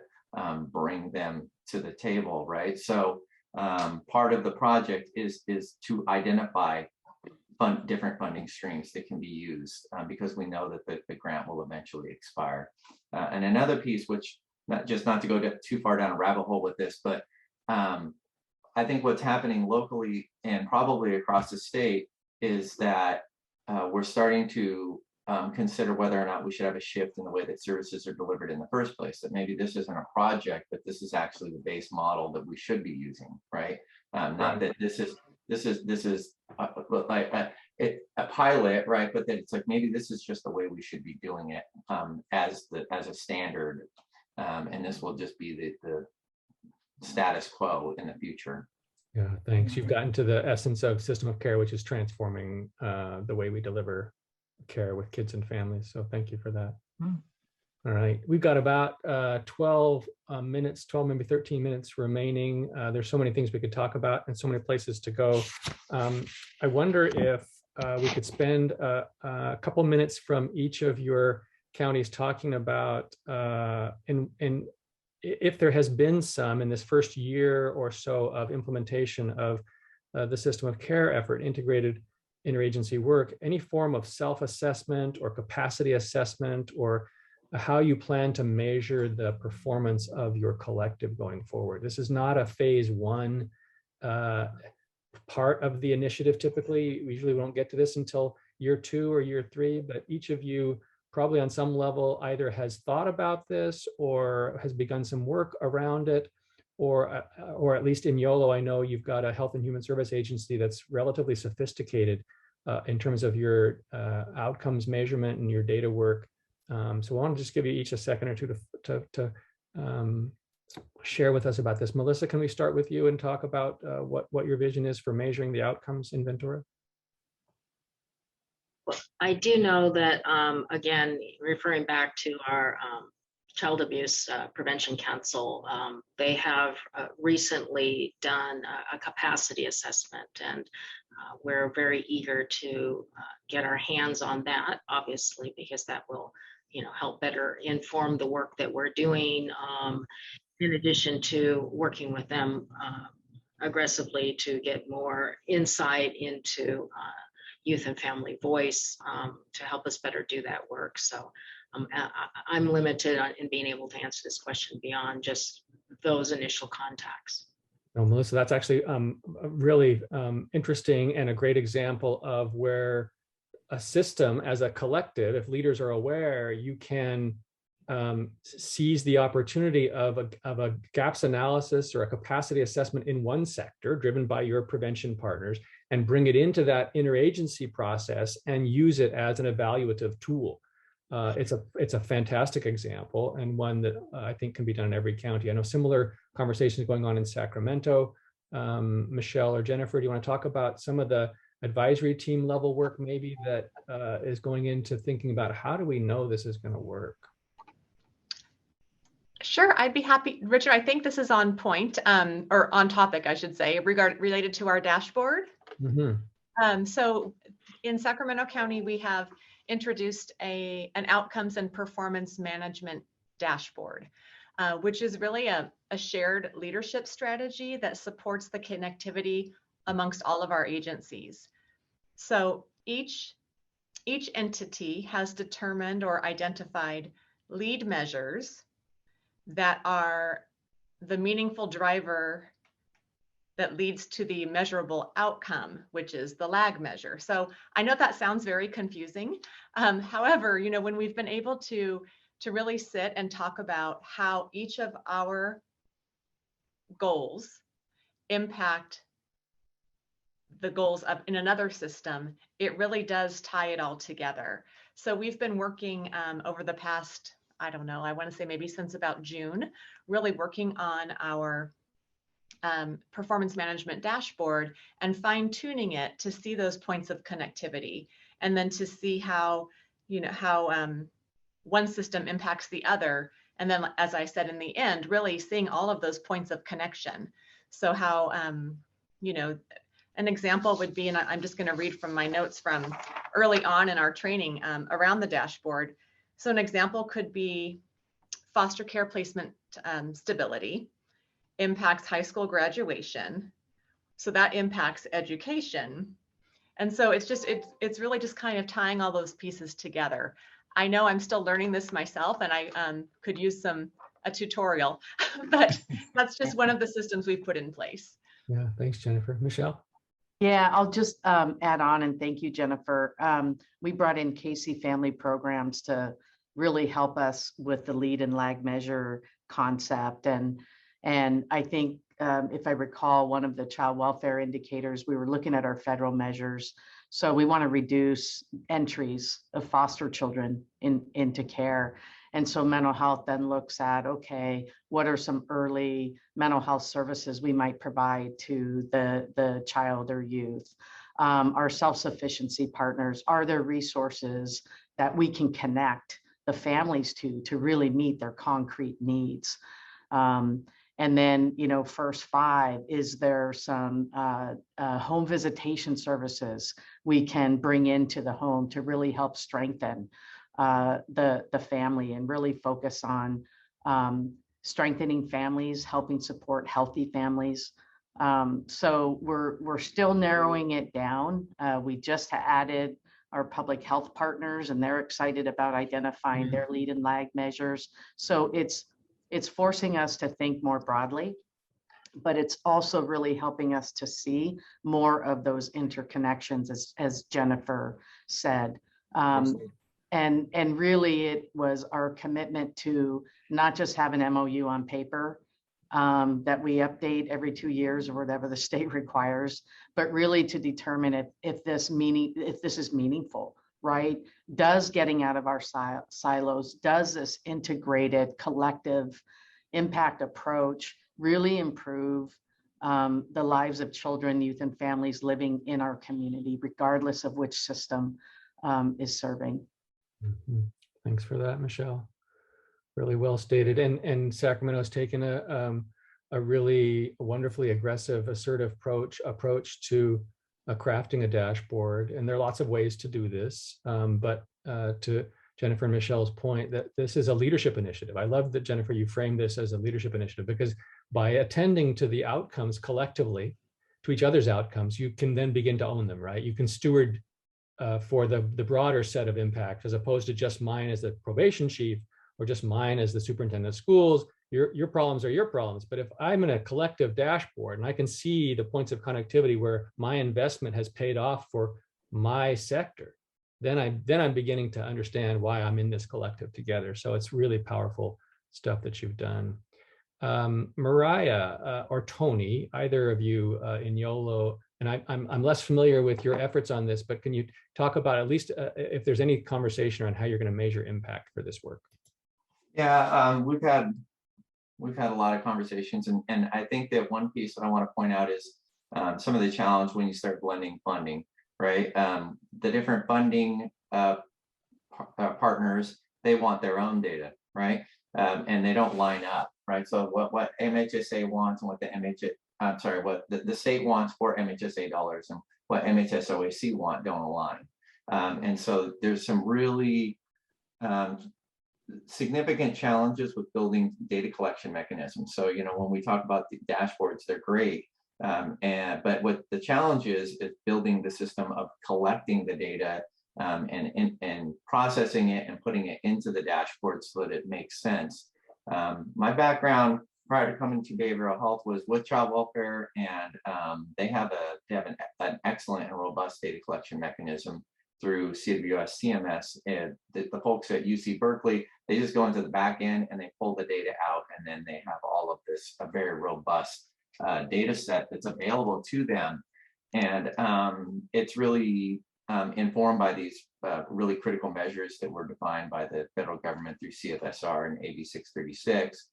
Speaker 12: bring them to the table, right? So part of the project is to identify different funding streams that can be used because we know that the grant will eventually expire. And another piece, which not to go too far down a rabbit hole with this, but I think what's happening locally and probably across the state is that we're starting to consider whether or not we should have a shift in the way that services are delivered in the first place. That maybe this isn't a project, but this is actually the base model that we should be using, right? Not that this is like a pilot, right? But that it's like maybe this is just the way we should be doing it as a standard, and this will just be the status quo in the future.
Speaker 1: Yeah, thanks. You've gotten to the essence of system of care, which is transforming the way we deliver care with kids and families. So thank you for that. All right, we've got about 12 minutes, 12, maybe 13 minutes remaining. There's so many things we could talk about and so many places to go. I wonder if we could spend a couple minutes from each of your counties talking about if there has been some in this first year or so of implementation of the system of care effort, integrated interagency work, any form of self-assessment or capacity assessment, or how you plan to measure the performance of your collective going forward. This is not a phase one part of the initiative. Typically, we usually won't get to this until year 2 or year 3, but each of you probably on some level either has thought about this or has begun some work around it, or at least in Yolo, I know you've got a health and human service agency that's relatively sophisticated in terms of your outcomes measurement and your data work. So I want to just give you each a second or two to share with us about this. Melissa, can we start with you and talk about what your vision is for measuring the outcomes in Ventura?
Speaker 10: Well, I do know that, again, referring back to our Child Abuse Prevention Council, they have recently done a capacity assessment, and we're very eager to get our hands on that, obviously, because that will, help better inform the work that we're doing, in addition to working with them aggressively to get more insight into youth and family voice to help us better do that work. So I'm limited in being able to answer this question beyond just those initial contacts.
Speaker 1: No, Melissa, that's actually really interesting and a great example of where a system as a collective, if leaders are aware, you can seize the opportunity of a gaps analysis or a capacity assessment in one sector driven by your prevention partners and bring it into that interagency process and use it as an evaluative tool. It's a fantastic example, and one that I think can be done in every county. I know similar conversations going on in Sacramento. Michelle or Jennifer, do you want to talk about some of the advisory team level work maybe that is going into thinking about how do we know this is going to work?
Speaker 8: Sure, I'd be happy. Richard, I think this is on point, or on topic, I should say, related to our dashboard. Mm-hmm. So in Sacramento County, we have introduced an outcomes and performance management dashboard, which is really a shared leadership strategy that supports the connectivity amongst all of our agencies. So each entity has determined or identified lead measures that are the meaningful driver that leads to the measurable outcome, which is the lag measure. So I know that sounds very confusing. However, when we've been able to really sit and talk about how each of our goals impact the goals in another system, it really does tie it all together. So we've been working over the past, I don't know, I want to say maybe since about June, really working on our performance management dashboard and fine tuning it to see those points of connectivity, and then to see how, one system impacts the other. And then, as I said, in the end, really seeing all of those points of connection. So how, an example would be, and I'm just going to read from my notes from early on in our training around the dashboard. So an example could be foster care placement stability impacts high school graduation. So that impacts education. And so it's really just kind of tying all those pieces together. I know I'm still learning this myself, and I could use a tutorial, but that's just one of the systems we've put in place.
Speaker 1: Yeah, thanks, Jennifer. Michelle?
Speaker 9: Yeah, I'll just add on, and thank you, Jennifer. We brought in CMHACY family programs to really help us with the lead and lag measure concept. And I think if I recall, one of the child welfare indicators, we were looking at our federal measures. So we want to reduce entries of foster children into care. And so mental health then looks at, okay, what are some early mental health services we might provide to the child or youth? Our self-sufficiency partners, are there resources that we can connect the families to really meet their concrete needs? And then, first 5, is there some home visitation services we can bring into the home to really help strengthen the family and really focus on strengthening families, helping support healthy families. So we're still narrowing it down. We just added our public health partners, and they're excited about identifying their lead and lag measures. So it's forcing us to think more broadly, but it's also really helping us to see more of those interconnections, as Jennifer said. And really it was our commitment to not just have an MOU on paper that we update every 2 years or whatever the state requires, but really to determine if this is meaningful, right? Does getting out of our silos, does this integrated collective impact approach really improve the lives of children, youth, and families living in our community, regardless of which system is serving?
Speaker 1: Mm-hmm. Thanks for that, Michelle. Really well stated. And Sacramento has taken a really wonderfully aggressive, assertive approach to crafting a dashboard. And there are lots of ways to do this. But to Jennifer and Michelle's point, that this is a leadership initiative. I love that, Jennifer, you framed this as a leadership initiative, because by attending to the outcomes collectively, to each other's outcomes, you can then begin to own them, right? You can steward for the broader set of impact, as opposed to just mine as the probation chief or just mine as the superintendent of schools. Your problems are your problems. But if I'm in a collective dashboard and I can see the points of connectivity where my investment has paid off for my sector, then I'm beginning to understand why I'm in this collective together. So it's really powerful stuff that you've done. Mariah or Tony, either of you in Yolo, and I'm less familiar with your efforts on this, but can you talk about at least if there's any conversation around how you're going to measure impact for this work?
Speaker 12: Yeah, we've had a lot of conversations, and I think that one piece that I want to point out is some of the challenge when you start blending funding, right? The different funding partners, they want their own data, right? And they don't line up, right? So what MHSA wants and what the state wants for MHSA dollars and what MHSOAC want don't align. And so there's some really significant challenges with building data collection mechanisms. So, when we talk about the dashboards, they're great. But what the challenge is building the system of collecting the data and processing it and putting it into the dashboard so that it makes sense. My background prior to coming to behavioral health was with child welfare, and they have an excellent and robust data collection mechanism through CWS CMS. And the folks at UC Berkeley, they just go into the back end and they pull the data out, and then they have all of this, a very robust data set that's available to them. And it's really informed by these really critical measures that were defined by the federal government through CFSR and AB 636.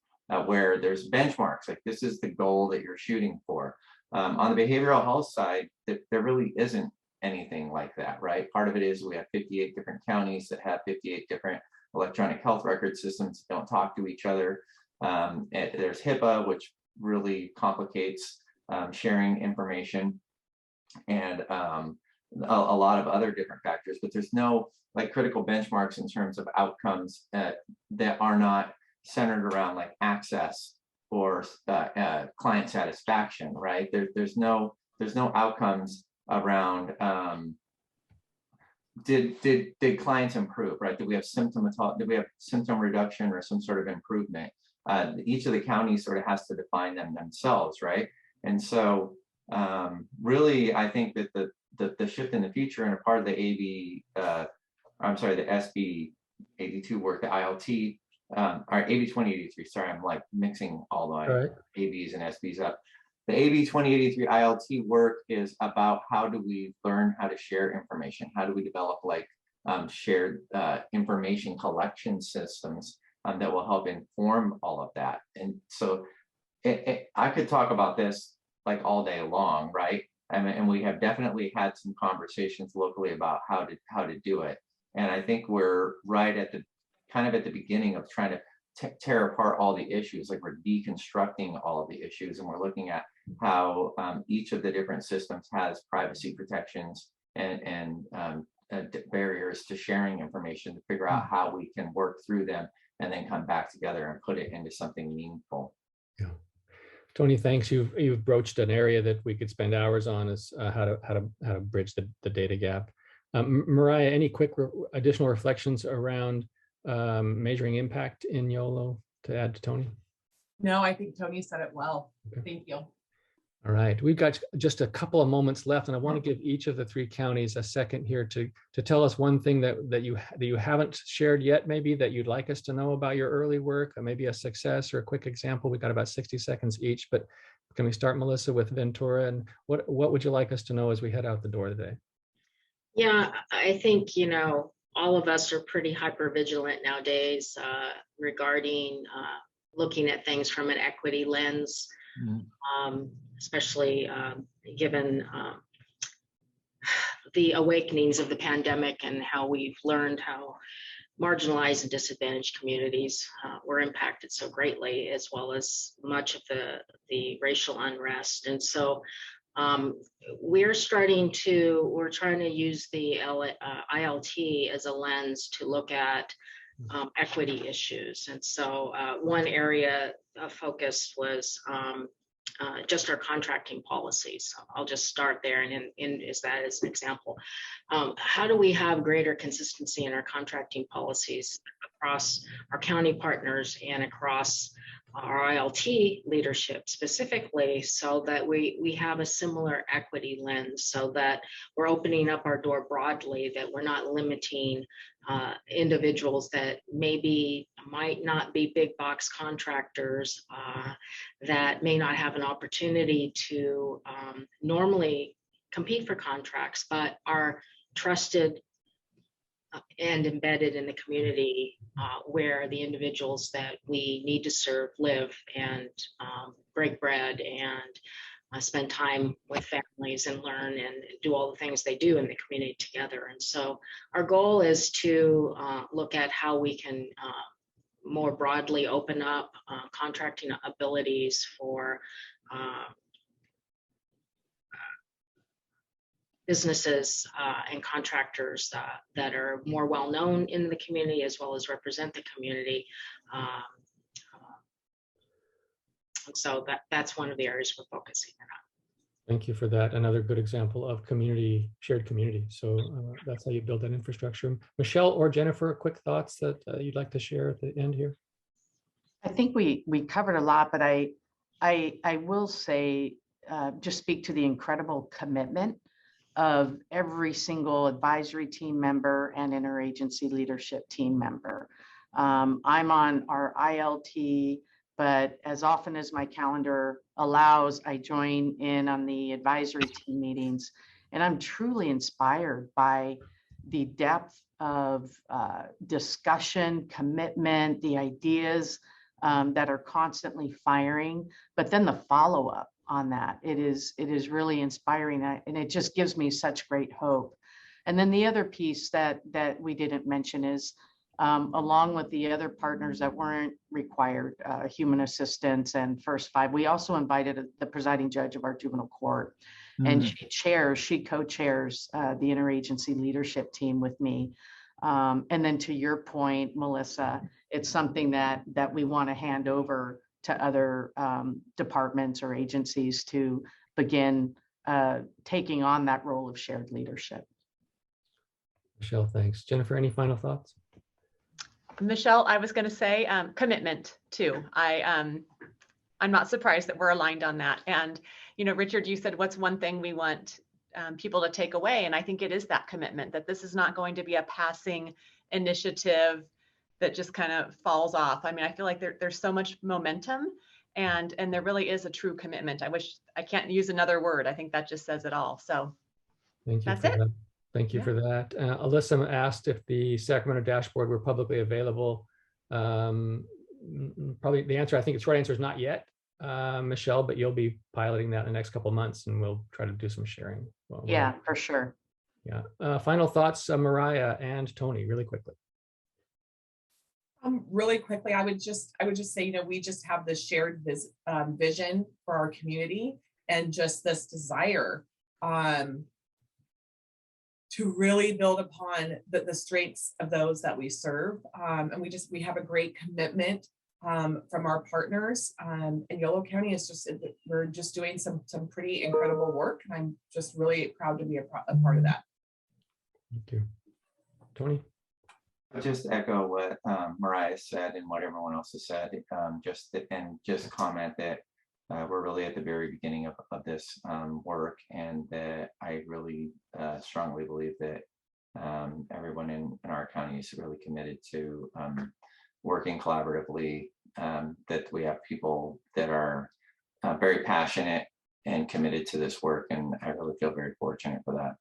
Speaker 12: where there's benchmarks, like this is the goal that you're shooting for. On the behavioral health side, there really isn't anything like that, right? Part of it is we have 58 different counties that have 58 different electronic health record systems that don't talk to each other. There's HIPAA, which really complicates sharing information, and a lot of other different factors, but there's no like critical benchmarks in terms of outcomes that are not centered around like access or client satisfaction, right? There's no outcomes around did clients improve, right? Did we have symptom reduction or some sort of improvement? Each of the counties sort of has to define them themselves, right? And so really, I think that the shift in the future and a part of the the SB 82 work, the ILT, or AB 2083, sorry, I'm like mixing all my ABs and SBs up. The AB 2083 ILT work is about how do we learn how to share information? How do we develop like shared information collection systems that will help inform all of that? And so I could talk about this like all day long, right? And we have definitely had some conversations locally about how to do it. And I think we're right at the kind of at the beginning of trying to tear apart all the issues. Like we're deconstructing all of the issues, and we're looking at how each of the different systems has privacy protections and barriers to sharing information, to figure out how we can work through them and then come back together and put it into something meaningful.
Speaker 1: Yeah. Tony, thanks. You've broached an area that we could spend hours on, is how to bridge the data gap. Mariah, any quick additional reflections around measuring impact in YOLO to add to Tony?
Speaker 11: No, I think Tony said it well.
Speaker 1: Okay.
Speaker 11: Thank you.
Speaker 1: All right, we've got just a couple of moments left, and I want to give each of the three counties a second here to tell us one thing that you haven't shared yet, maybe that you'd like us to know about your early work, or maybe a success or a quick example. We've got about 60 seconds each, but can we start, Melissa, with Ventura, and what would you like us to know as we head out the door today?
Speaker 10: Yeah, I think, all of us are pretty hypervigilant nowadays regarding looking at things from an equity lens. Especially given the awakenings of the pandemic and how we've learned how marginalized and disadvantaged communities were impacted so greatly, as well as much of the racial unrest. And so we're trying to use the ILT as a lens to look at equity issues. And so one area of focus was just our contracting policies. I'll just start there and use that as an example. How do we have greater consistency in our contracting policies across our county partners and across our ILT leadership specifically, so that we have a similar equity lens, so that we're opening up our door broadly, that we're not limiting individuals that might not be big box contractors, that may not have an opportunity to normally compete for contracts, but are trusted and embedded in the community where the individuals that we need to serve live and break bread and spend time with families and learn and do all the things they do in the community together. And so our goal is to look at how we can more broadly open up contracting abilities for businesses and contractors that are more well-known in the community, as well as represent the community. And so that's one of the areas we're focusing on.
Speaker 1: Thank you for that. Another good example of shared community. So that's how you build that infrastructure. Michelle or Jennifer, quick thoughts that you'd like to share at the end here?
Speaker 9: I think we covered a lot, but I will say, just speak to the incredible commitment of every single advisory team member and interagency leadership team member. I'm on our ILT, but as often as my calendar allows, I join in on the advisory team meetings, and I'm truly inspired by the depth of discussion, commitment, the ideas that are constantly firing, but then the follow-up on that, it is really inspiring, and it just gives me such great hope. And then the other piece that we didn't mention is, along with the other partners that weren't required, human assistance and First Five, we also invited the presiding judge of our juvenile court, and she co-chairs the interagency leadership team with me. And then to your point, Melissa, it's something that we want to hand over to other departments or agencies to begin taking on that role of shared leadership.
Speaker 1: Michelle, thanks. Jennifer, any final thoughts?
Speaker 8: Michelle, I was going to say commitment too. I'm not surprised that we're aligned on that. And, you know, Richard, you said, what's one thing we want people to take away? And I think it is that commitment, that this is not going to be a passing initiative that just kind of falls off. I mean, I feel like there's so much momentum, and there really is a true commitment. I can't use another word. I think that just says it all. So
Speaker 1: thank you.
Speaker 8: That's
Speaker 1: for
Speaker 8: it.
Speaker 1: That. Thank you for that. Alyssa asked if the Sacramento dashboard were publicly available. Probably the answer, I think the short answer is not yet, Michelle, but you'll be piloting that in the next couple of months, and we'll try to do some sharing.
Speaker 9: Yeah, for sure.
Speaker 1: Yeah. Final thoughts, Mariah and Tony, really quickly.
Speaker 11: Really quickly, I would just say, you know, we just have this shared vision for our community, and just this desire to really build upon the strengths of those that we serve. And we have a great commitment from our partners. And Yolo County is we're just doing some pretty incredible work. And I'm just really proud to be a part of that.
Speaker 1: Thank you. Tony?
Speaker 12: I'll just echo what Mariah said and what everyone else has said, just comment that we're really at the very beginning of this work, and that I really strongly believe that everyone in our county is really committed to working collaboratively, that we have people that are very passionate and committed to this work, and I really feel very fortunate for that.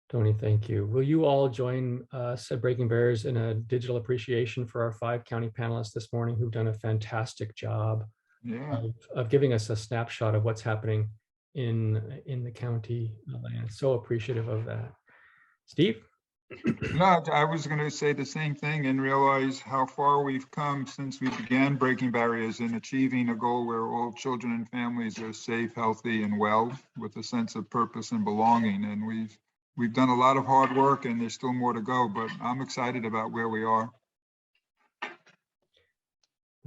Speaker 1: Tony, thank you. Will you all join us at Breaking Barriers in a digital appreciation for our 5 county panelists this morning who've done a fantastic job of giving us a snapshot of what's happening in the county, and so appreciative of that. Steve?
Speaker 3: No, I was going to say the same thing, and realize how far we've come since we began Breaking Barriers in achieving a goal where all children and families are safe, healthy, and well, with a sense of purpose and belonging. And we've done a lot of hard work, and there's still more to go, but I'm excited about where we are.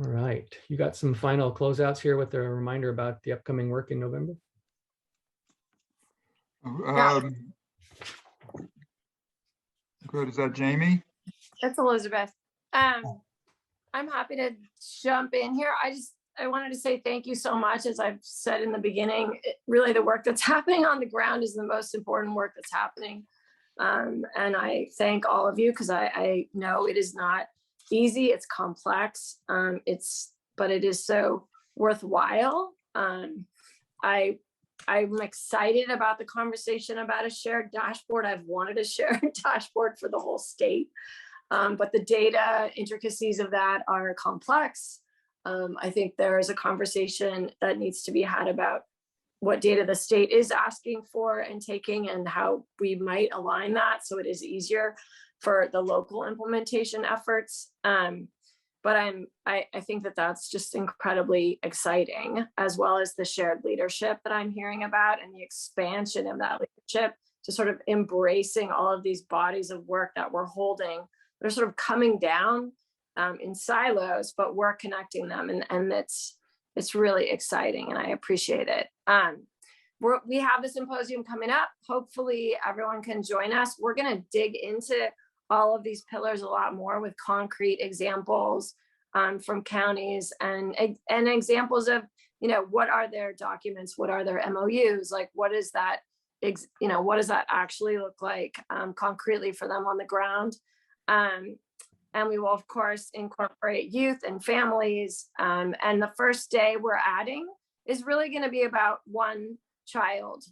Speaker 1: All right, you got some final closeouts here with a reminder about the upcoming work in November?
Speaker 3: Good, is that Jamie?
Speaker 2: That's Elizabeth. I'm happy to jump in here. I wanted to say thank you so much. As I've said in the beginning, really the work that's happening on the ground is the most important work that's happening. And I thank all of you, because I know it is not easy, it's complex, but it is so worthwhile. I'm excited about the conversation about a shared dashboard. I've wanted a shared dashboard for the whole state, but the data intricacies of that are complex. I think there is a conversation that needs to be had about what data the state is asking for and taking, and how we might align that so it is easier for the local implementation efforts. But I think that that's just incredibly exciting, as well as the shared leadership that I'm hearing about, and the expansion of that leadership to sort of embracing all of these bodies of work that we're holding. They're sort of coming down in silos, but we're connecting them, and it's really exciting, and I appreciate it. We have the symposium coming up. Hopefully everyone can join us. We're going to dig into all of these pillars a lot more with concrete examples from counties, and examples of, you know, what are their documents, what are their MOUs, like what is that, what does that actually look like concretely for them on the ground. And we will, of course, incorporate youth and families. And the first day we're adding is really going to be about one child.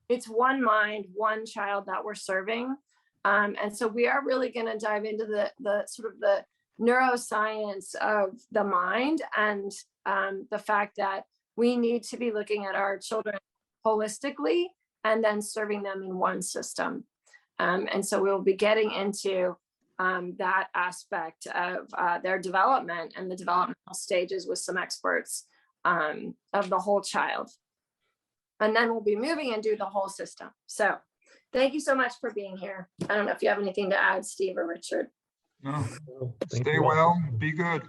Speaker 2: It's one mind, one child that we're serving. And so we are really going to dive into the sort of the neuroscience of the mind and the fact that we need to be looking at our children holistically and then serving them in one system. And so we'll be getting into that aspect of their development and the developmental stages with some experts of the whole child. And then we'll be moving and do the whole system. So thank you so much for being here. I don't know if you have anything to add, Steve or Richard.
Speaker 3: No,
Speaker 1: Thank
Speaker 3: stay
Speaker 1: you all.
Speaker 3: well, be good.